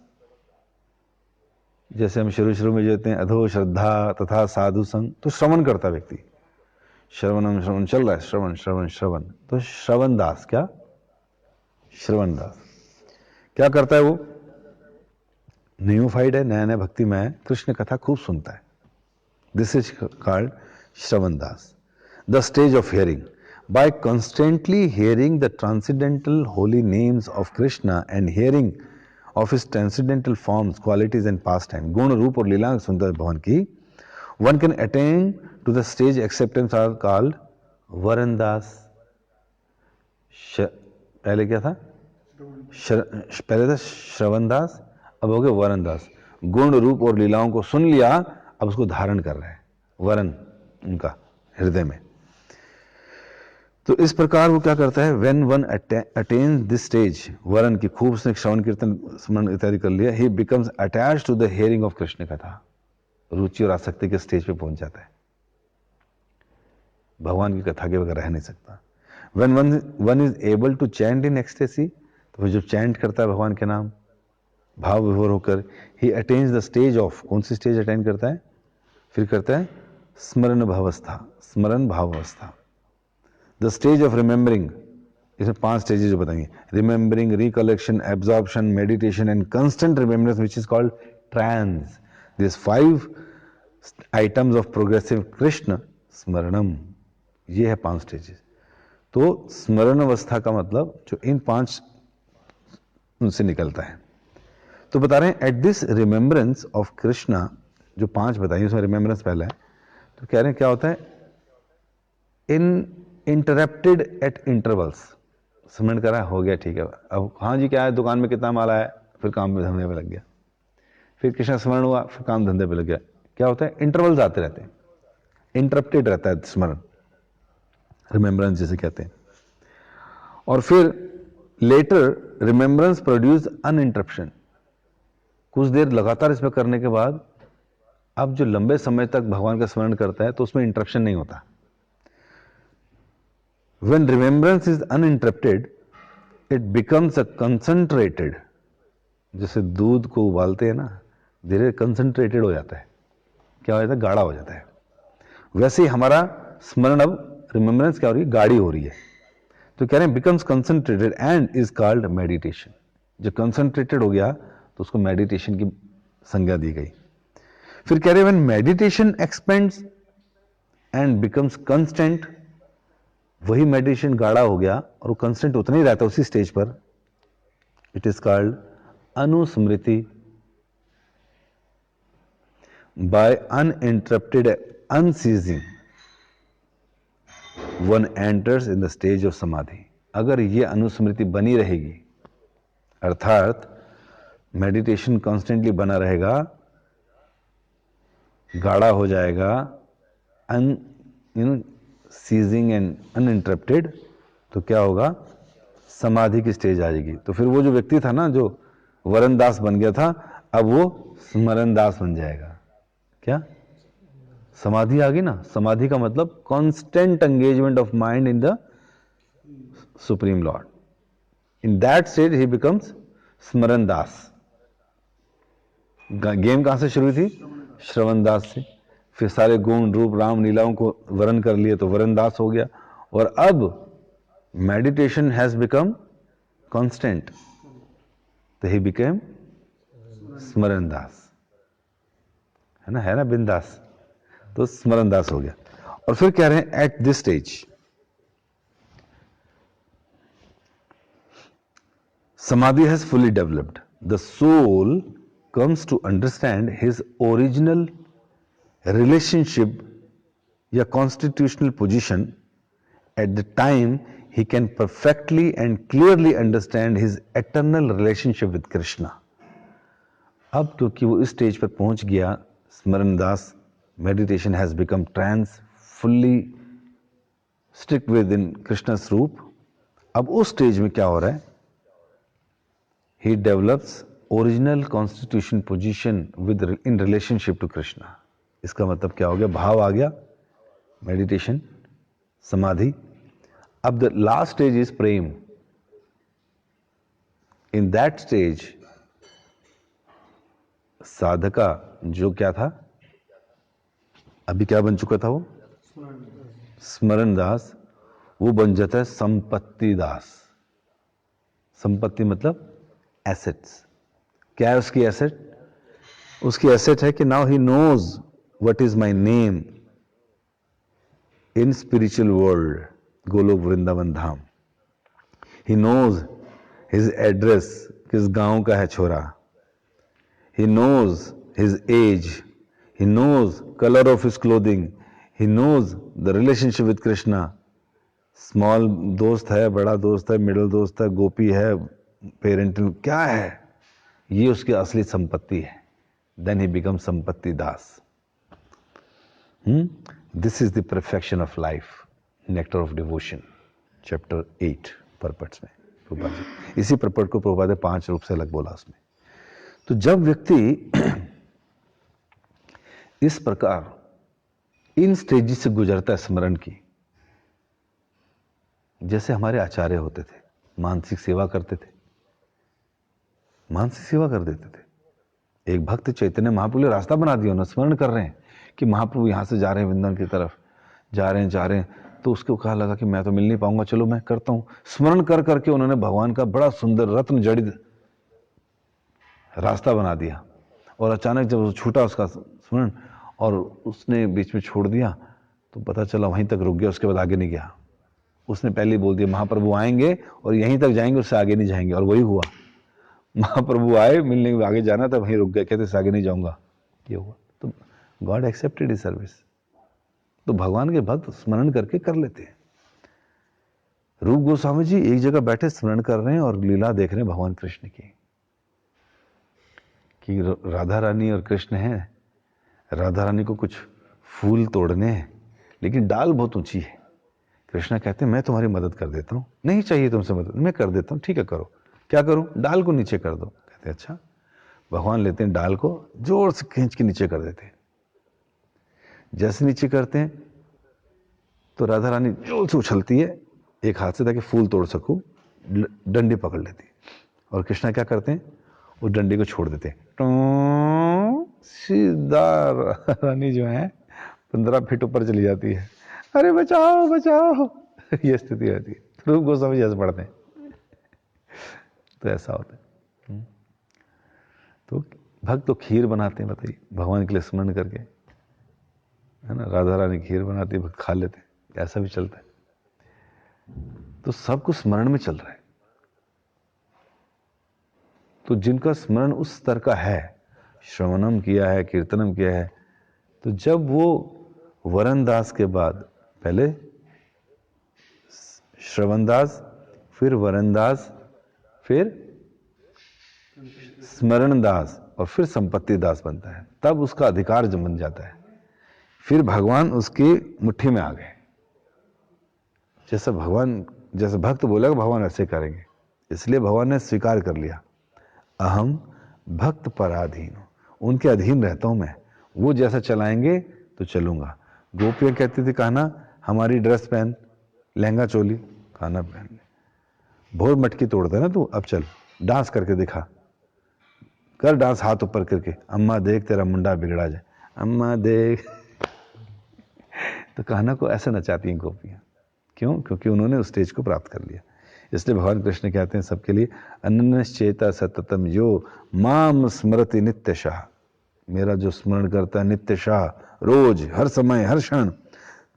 जैसे हम शुरू में जाते हैं अधो श्रद्धा तथा साधु संग, तो श्रवण करता व्यक्ति, श्रवण चल रहा है, श्रवण, तो श्रवण दास। क्या श्रवण दास क्या करता है? वो न्यूफाइड है, नया नया भक्ति में है, कृष्ण कथा खूब सुनता है। This is called Shravan Das. The stage of hearing, by constantly hearing the transcendental holy names of Krishna and hearing of his transcendental forms, qualities and pastime, गुण रूप और लीला सुंदर भगवान की, one can attain to the stage acceptance are called वरनदास। पहले क्या था? पहले था श्रवणदास, अब हो गया वरनदास। गुण रूप और लीलाओं को सुन लिया, अब उसको धारण कर रहा है वरन उनका हृदय में। तो इस प्रकार वो क्या करता है? When one attains this stage, वरन की खूब से श्रवण कीर्तन स्मरण इत्यादि कर लिया, he becomes attached to the hearing of Krishna कथा, रुचि और आसक्ति के स्टेज पे पहुंच जाता है, भगवान की कथा के बगैर रह नहीं सकता। When one is able to chant in ecstasy, तो जब चैंट करता है भगवान के नाम भाव विभोर होकर, ही अटेन्स द स्टेज ऑफ, कौन सी स्टेज अटेन करता है? फिर करता है स्मरण भावस्था, स्मरण भावावस्था। द स्टेज ऑफ रिमेंबरिंग, इसमें 5 स्टेजेस जो बताएंगे, remembering, recollection, absorption, meditation and constant remembrance which is called trance. This 5 items of progressive Krishna स्मरणम, ये है 5 स्टेजेस। तो स्मरण अवस्था का मतलब जो इन 5 उनसे निकलता है। तो बता रहे हैं at this remembrance of Krishna, जो 5 बताइए उसमें रिमेम्बरेंस पहला है, तो कह रहे हैं क्या होता है? इन इंटरप्टेड एट इंटरवल्स, स्मरण करा, हो गया, ठीक है। अब हाँ जी क्या है, दुकान में कितना माल आया, फिर काम में धंधे में लग गया। फिर कृष्ण स्मरण हुआ, फिर काम धंधे पे लग गया। क्या होता है, इंटरवल्स आते रहते हैं, इंटरप्टेड रहता है स्मरण, रिमेम्बरेंस जिसे कहते हैं। और फिर लेटर रिमेम्बरेंस प्रोड्यूस अनइंटरप्शन। कुछ देर लगातार इसमें करने के बाद अब जो लंबे समय तक भगवान का स्मरण करता है तो उसमें इंटरप्शन नहीं होता। When remembrance is uninterrupted, it becomes a concentrated, जैसे दूध को उबालते हैं ना, धीरे कंसंट्रेटेड हो जाता है, क्या हो जाता है, गाढ़ा हो जाता है। वैसे ही हमारा स्मरण अब रिमेम्बरेंस क्या हो रही है, गाढ़ी हो रही है। तो कह रहे हैं becomes concentrated and is called meditation. जब कंसंट्रेटेड हो गया तो उसको मेडिटेशन की संज्ञा दी गई। फिर कह रहे हैं when meditation expands and becomes constant, वही मेडिटेशन गाढ़ा हो गया और वो कंस्टेंट उतना ही रहता है उसी स्टेज पर, it is called anusmriti. By uninterrupted unceasing one enters in the stage of samadhi. अगर ये अनुस्मृति बनी रहेगी, अर्थात मेडिटेशन कॉन्स्टेंटली बना रहेगा, गाढ़ा हो जाएगा, सीजिंग एंड अनइंटरप्टेड, तो क्या होगा, समाधि की स्टेज आ जाएगी। तो फिर वो जो व्यक्ति था ना जो वरण दास बन गया था, अब वो स्मरण दास बन जाएगा। क्या समाधि आ गई ना, समाधि का मतलब constant engagement of mind in the supreme Lord. In that stage he becomes स्मरण दास। गेम कहां से शुरू थी, श्रवण दास से। फिर सारे गुण रूप राम लीलाओं को वर्ण कर लिए तो वरण दास हो गया। और अब मेडिटेशन हैज बिकम कांस्टेंट, तो ही बिकेम स्मरण दास, है ना बिंदास, तो स्मरण दास हो गया। और फिर कह रहे हैं at this stage samadhi has fully developed, the soul comes to understand his original relationship या constitutional position at the time he can perfectly and clearly understand his eternal relationship with Krishna। अब क्योंकि वो इस स्टेज पर पहुंच गया, स्मरण दास, meditation has become trance, fully stick within Krishna स्वरूप। अब उस स्टेज में क्या हो रहा है, he develops original constitution position within relationship to Krishna. इसका मतलब क्या हो गया, भाव आ गया, मेडिटेशन, समाधि। अब the last stage is Prem. In that stage sadhaka जो क्या था, अभी क्या बन चुका था वो, स्मरण दास, वो बन जाता है संपत्ति दास। संपत्ति मतलब एसेट्स। क्या है उसकी एसेट, उसकी एसेट है कि now he knows what is my name in spiritual world, Goloka Vrindavan Dham. He knows his address, किस गांव का है छोरा। He knows his age, he knows colour of his clothing, he knows the relationship with Krishna. Small दोस्त है, बड़ा दोस्त है, मिडिल दोस्त है, गोपी है, पेरेंटल, क्या है, ये उसकी असली संपत्ति है। देन ही बिकम संपत्ति दास। This is the perfection of life, nectar of devotion, chapter 8 purports में प्रभुपाद जी। इसी पर्पट को प्रभुपाद ने 5 रूप से अलग बोला उसमें। तो जब व्यक्ति इस प्रकार इन स्टेजेस से गुजरता है स्मरण की, जैसे हमारे आचार्य होते थे, मानसिक सेवा करते थे, मानसिक सेवा कर देते थे। एक भक्त चैतन्य महाप्रभु ने रास्ता बना दिया, उन्होंने स्मरण कर रहे हैं कि महाप्रभु यहां से जा रहे हैं वृंदावन की तरफ, जा रहे हैं, तो उसको कहा लगा कि मैं तो मिल नहीं पाऊंगा, चलो मैं करता हूं। स्मरण कर करके उन्होंने भगवान का बड़ा सुंदर रत्न जड़ित रास्ता बना दिया। और अचानक जब वो छूटा उसका स्मरण और उसने बीच में छोड़ दिया, तो पता चला वहीं तक रुक गया, उसके बाद आगे नहीं गया। उसने पहले बोल दिया महाप्रभु आएंगे और यहीं तक जाएंगे, उससे आगे नहीं जाएंगे, और वही हुआ। महाप्रभु आए, मिलने के आगे जाना था, वहीं रुक गए, कहते आगे नहीं जाऊंगा, ये हुआ। तो गॉड एक्सेप्टेड हिज सर्विस। तो भगवान के भक्त स्मरण करके कर लेते हैं। रूप गोस्वामी जी एक जगह बैठे स्मरण कर रहे हैं और लीला देख रहे हैं भगवान कृष्ण की, कि राधा रानी और कृष्ण हैं। राधा रानी को कुछ फूल तोड़ने हैं, लेकिन डाल बहुत ऊंची है। कृष्णा कहते हैं मैं तुम्हारी मदद कर देता हूँ। नहीं चाहिए तुमसे मदद, मैं कर देता हूँ। ठीक है करो। क्या करूँ? डाल को नीचे कर दो। कहते हैं अच्छा। भगवान लेते हैं डाल को, जोर से खींच के नीचे कर देते हैं। जैसे नीचे करते हैं तो राधा रानी जोर से उछलती है एक हाथ से ताकि फूल तोड़ सकूं, डंडी पकड़ लेती है। और कृष्णा क्या करते हैं? उस डंडी को छोड़ देते हैं। सीधा रानी जो है 15 फीट ऊपर चली जाती है। अरे बचाओ बचाओ, ये स्थिति रहती है। रूप गोस्वामी जैसे पढ़ते हैं तो ऐसा होता है। तो भक्त तो खीर बनाते हैं, बताइए, भगवान के लिए स्मरण करके, है ना। राधा रानी खीर बनाती है, भक्त खा लेते हैं, ऐसा भी चलता है। तो सब कुछ स्मरण में चल रहा है। तो जिनका स्मरण उस स्तर का है, श्रवणम किया है, कीर्तनम किया है, तो जब वो वरनदास के बाद, पहले श्रवणदास, फिर वरनदास, फिर स्मरणदास, और फिर संपत्ति दास बनता है, तब उसका अधिकार जब बन जाता है। फिर भगवान उसकी मुट्ठी में आ गए। जैसे भक्त बोलेगा भगवान ऐसे करेंगे। इसलिए भगवान ने स्वीकार कर लिया, अहम भक्त पराधीन, उनके अधीन रहता हूं मैं, वो जैसा चलाएंगे तो चलूंगा। गोपियां कहती थी कान्हा हमारी ड्रेस पहन, लहंगा चोली, कान्हा पहन ले। भोर मटकी तोड़ता है ना तू, अब चल डांस करके दिखा, कर डांस हाथ ऊपर करके, अम्मा देख तेरा मुंडा बिगड़ा जाए, अम्मा देख। तो कान्हा को ऐसे नचाती हैं गोपियां। क्यों? क्योंकि उन्होंने उस स्टेज को प्राप्त कर लिया। इसलिए भगवान कृष्ण कहते हैं सबके लिए, अनन्यश्चेता सततम यो माम स्मरति नित्यशाह, मेरा जो स्मरण करता है नित्यशाह, रोज, हर समय, हर क्षण,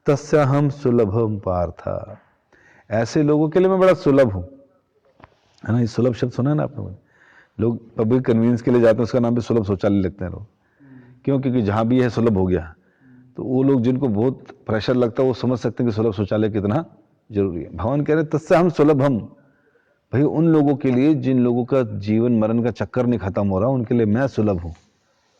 तस्या हम सुलभम पार्था, ऐसे लोगों के लिए मैं बड़ा सुलभ हूं, है ना। ये सुलभ शब्द सुना है ना आपने? लोग पब्लिक कन्वीनियंस के लिए जाते हैं, उसका नाम भी सुलभ शौचालय लिखते हैं लोग। क्यों? क्योंकि जहां भी है सुलभ हो गया। तो वो लोग जिनको बहुत प्रेशर लगता है वो समझ सकते हैं कि सुलभ शौचालय कितना जरूरी है। भगवान कह रहे तत्से हम सुलभम, भाई उन लोगों के लिए जिन लोगों का जीवन मरण का चक्कर नहीं खत्म हो रहा, उनके लिए मैं सुलभ हूं।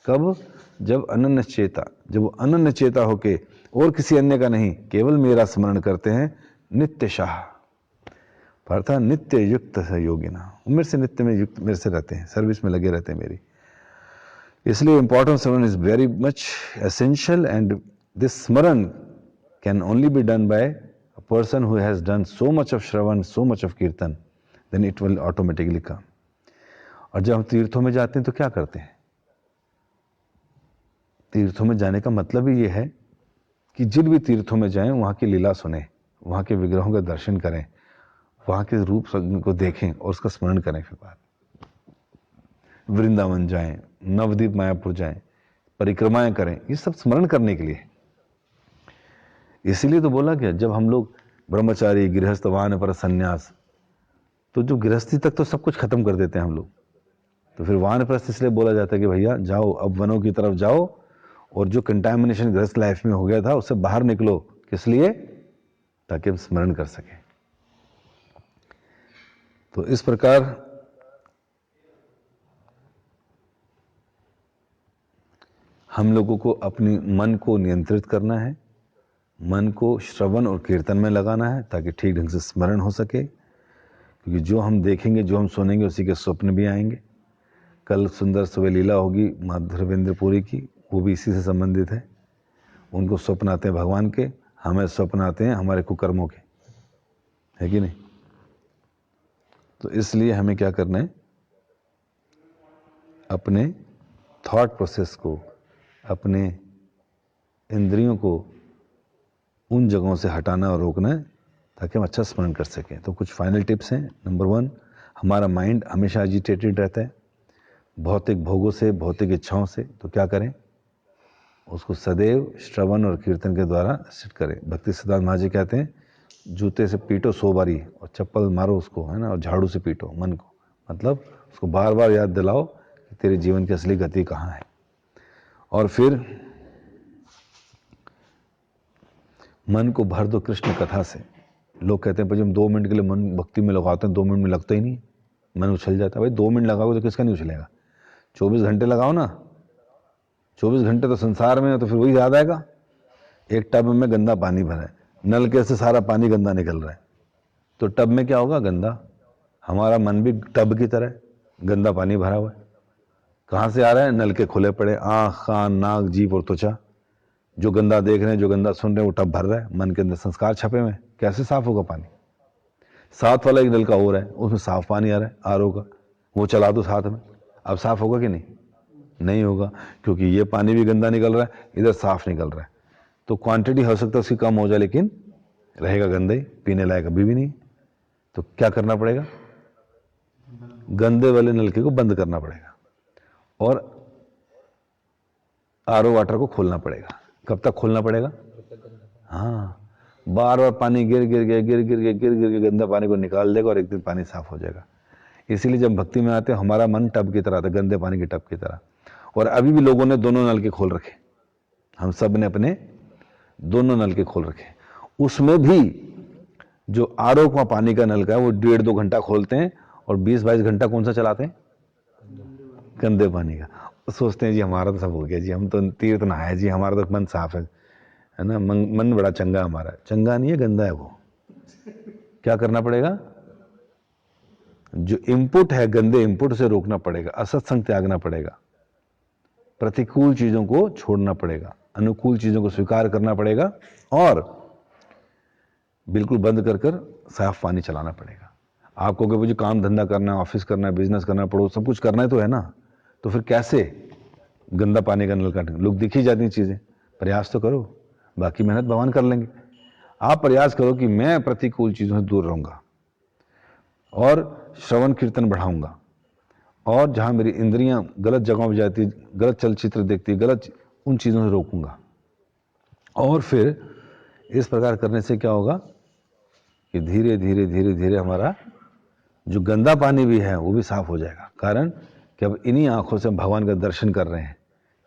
कब? जब अनन्य चेता, जब वो अनन्य चेता होके और किसी अन्य का नहीं, केवल मेरा स्मरण करते हैं, नित्य शाह, अर्थात नित्य युक्त योगिना, मेरे से नित्य में युक्त, मेरे से रहते हैं, सर्विस में लगे रहते हैं मेरी। इसलिए इंपॉर्टेंट स्मरण is very much essential, and this स्मरण can only be done by a person who has done so much of श्रवण, सो मच ऑफ कीर्तन, then it will automatically come. और जब हम तीर्थों में जाते हैं तो क्या करते हैं? तीर्थों में जाने का मतलब ही ये है कि जिन भी तीर्थों में जाएं वहां की लीला सुने, वहां के विग्रहों का दर्शन करें, वहां के रूप को देखें और उसका स्मरण करें। फिर बाद वृंदावन जाएं, नवद्वीप मायापुर जाएं, परिक्रमाएं करें, ये सब स्मरण करने के लिए। इसीलिए तो बोला गया, जब हम लोग ब्रह्मचारी, गृहस्थ, वानप्रस्थ, संन्यास, तो जो गृहस्थी तक तो सब कुछ खत्म कर देते हैं हम लोग, तो फिर वानप्रस्थ इसलिए बोला जाता है कि भैया जाओ, अब वनों की तरफ जाओ, और जो कंटामिनेशन गृहस्थ लाइफ में हो गया था उससे बाहर निकलो। किस लिए? ताकि हम स्मरण कर सकें। तो इस प्रकार हम लोगों को अपनी मन को नियंत्रित करना है, मन को श्रवण और कीर्तन में लगाना है ताकि ठीक ढंग से स्मरण हो सके। क्योंकि जो हम देखेंगे, जो हम सुनेंगे, उसी के स्वप्न भी आएंगे। कल सुंदर सुबह लीला होगी माधवेंद्रपुरी की, वो भी इसी से संबंधित है। उनको स्वप्न आते हैं भगवान के, हमें स्वप्न आते हैं हमारे कुकर्मों के, है कि नहीं? तो इसलिए हमें क्या करना है, अपने थॉट प्रोसेस को, अपने इंद्रियों को उन जगहों से हटाना और रोकना है ताकि हम अच्छा स्मरण कर सकें। तो कुछ फाइनल टिप्स हैं। नंबर 1, हमारा माइंड हमेशा एजिटेटेड रहता है भौतिक भोगों से, भौतिक इच्छाओं से। तो क्या करें? उसको सदैव श्रवण और कीर्तन के द्वारा सेट करें। भक्ति सिद्धांत महाराज जी कहते हैं, जूते से पीटो 100 बारी और चप्पल मारो उसको, है ना, और झाड़ू से पीटो मन को। मतलब उसको बार बार याद दिलाओ कि तेरे जीवन की असली गति कहाँ है। और फिर मन को भर दो कृष्ण कथा से। लोग कहते हैं भाई हम 2 मिनट के लिए मन भक्ति में लगाते हैं, 2 मिनट में लगता ही नहीं, मन उछल जाता है। भाई 2 मिनट लगाओगे तो किसका नहीं उछलेगा? 24 घंटे लगाओ ना, 24 घंटे तो संसार में है, तो फिर वही याद आएगा। एक टब में गंदा पानी भरा है, नलके से सारा पानी गंदा निकल रहा है, तो टब में क्या होगा? गंदा। हमारा मन भी टब की तरह गंदा पानी भरा हुआ है। कहाँ से आ रहा है? नलके खुले पड़े, आँख, कान, नाक, जीभ और त्वचा। जो गंदा देख रहे हैं, जो गंदा सुन रहे हैं, वो टब भर रहा है, मन के अंदर संस्कार छपे हुए। कैसे साफ होगा पानी? साथ वाला एक नलका हो रहा है, उसमें साफ पानी आ रहा है आरओ का, वो चला दो साथ में, अब साफ होगा कि नहीं? नहीं होगा, क्योंकि ये पानी भी गंदा निकल रहा है, इधर साफ निकल रहा है। तो क्वांटिटी हो सकता है उसकी कम हो जाए, लेकिन रहेगा गंदे, पीने लायक अभी भी नहीं। तो क्या करना पड़ेगा? गंदे वाले नलके को बंद करना पड़ेगा और आरओ वाटर को खोलना पड़ेगा। कब तक खोलना पड़ेगा? हाँ, बार बार पानी गिर के गंदा पानी को निकाल देगा और एक दिन पानी साफ हो जाएगा। इसीलिए जब भक्ति में आते हैं, हमारा मन टब की तरह आता है, गंदे पानी के टब की तरह। और अभी भी लोगों ने दोनों नल के खोल रखे, हम सब ने अपने दोनों नल के खोल रखे। उसमें भी जो आरओ का पानी का नल का है, वो 1.5-2 घंटा खोलते हैं और 20-22 घंटा कौन सा चलाते हैं? गंदे पानी का। सोचते हैं जी हमारा तो सब हो गया जी, हम तो तीर्थ नहाए जी, हमारा तो मन साफ है ना, मन बड़ा चंगा हमारा। चंगा नहीं है, गंदा है वो। क्या करना पड़ेगा? जो इनपुट है, गंदे इनपुट से रोकना पड़ेगा, असत्संग त्यागना पड़ेगा, प्रतिकूल चीजों को छोड़ना पड़ेगा, अनुकूल चीजों को स्वीकार करना पड़ेगा और बिल्कुल बंद कर कर साफ पानी चलाना पड़ेगा। आपको कि मुझे काम धंधा करना है, ऑफिस करना है, बिजनेस करना है, पड़ोस सब कुछ करना है तो है ना, तो फिर कैसे गंदा पानी का नल काटेंगे? लोग दिख ही जाती चीजें। प्रयास तो करो, बाकी मेहनत भगवान कर लेंगे। आप प्रयास करो कि मैं प्रतिकूल चीजों से दूर रहूंगा और श्रवण कीर्तन बढ़ाऊंगा, और जहां मेरी इंद्रियां गलत जगहों पर जाती, गलत चलचित्र देखती, गलत उन चीजों से रोकूंगा। और फिर इस प्रकार करने से क्या होगा कि धीरे धीरे धीरे धीरे हमारा जो गंदा पानी भी है वो भी साफ हो जाएगा। कारण कि अब इन्हीं आंखों से हम भगवान का दर्शन कर रहे हैं,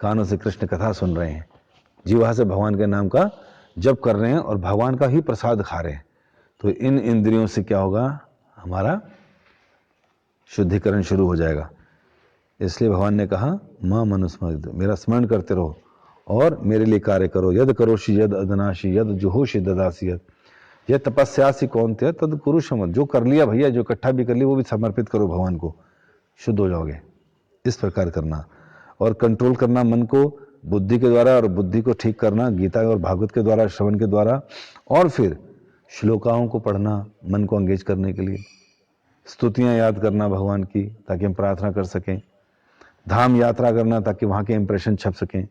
कानों से कृष्ण कथा सुन रहे हैं, जीवा से भगवान के नाम का जप कर रहे हैं और भगवान का ही प्रसाद खा रहे हैं। तो इन इंद्रियों से क्या होगा? हमारा शुद्धिकरण शुरू हो जाएगा। इसलिए भगवान ने कहा मां मनुस्मृत, मेरा स्मरण करते रहो और मेरे लिए कार्य करो। यद करोषि यद अदनाशी यद जुहोषि ददासी यद तपस्यासी कौन्तेय तद कुरु शमत। जो कर लिया भैया, जो इकट्ठा भी कर लिया, वो भी समर्पित करो भगवान को, शुद्ध हो जाओगे। इस प्रकार करना और कंट्रोल करना मन को बुद्धि के द्वारा, और बुद्धि को ठीक करना गीता और भागवत के द्वारा, श्रवण के द्वारा, और फिर श्लोकाओं को पढ़ना मन को एंगेज करने के लिए, स्तुतियां याद करना भगवान की ताकि हम प्रार्थना कर सकें, धाम यात्रा करना ताकि वहां के इंप्रेशन छप सकें,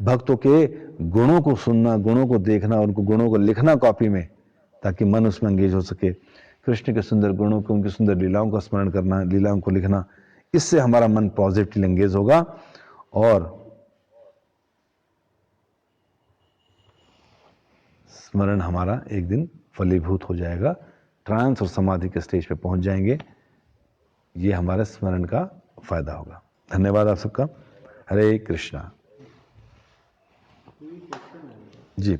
भक्तों के गुणों को सुनना, गुणों को देखना, उनको गुणों को लिखना कॉपी में ताकि मन उसमें एंगेज हो सके, कृष्ण के सुंदर गुणों को, उनकी सुंदर लीलाओं का स्मरण करना, लीलाओं को लिखना। इससे हमारा मन पॉजिटिवली एंगेज होगा और स्मरण हमारा एक दिन फलीभूत हो जाएगा, ट्रांस और समाधि के स्टेज पे पहुंच जाएंगे। ये हमारे स्मरण का फायदा होगा। धन्यवाद आप सबका। हरे कृष्णा जी।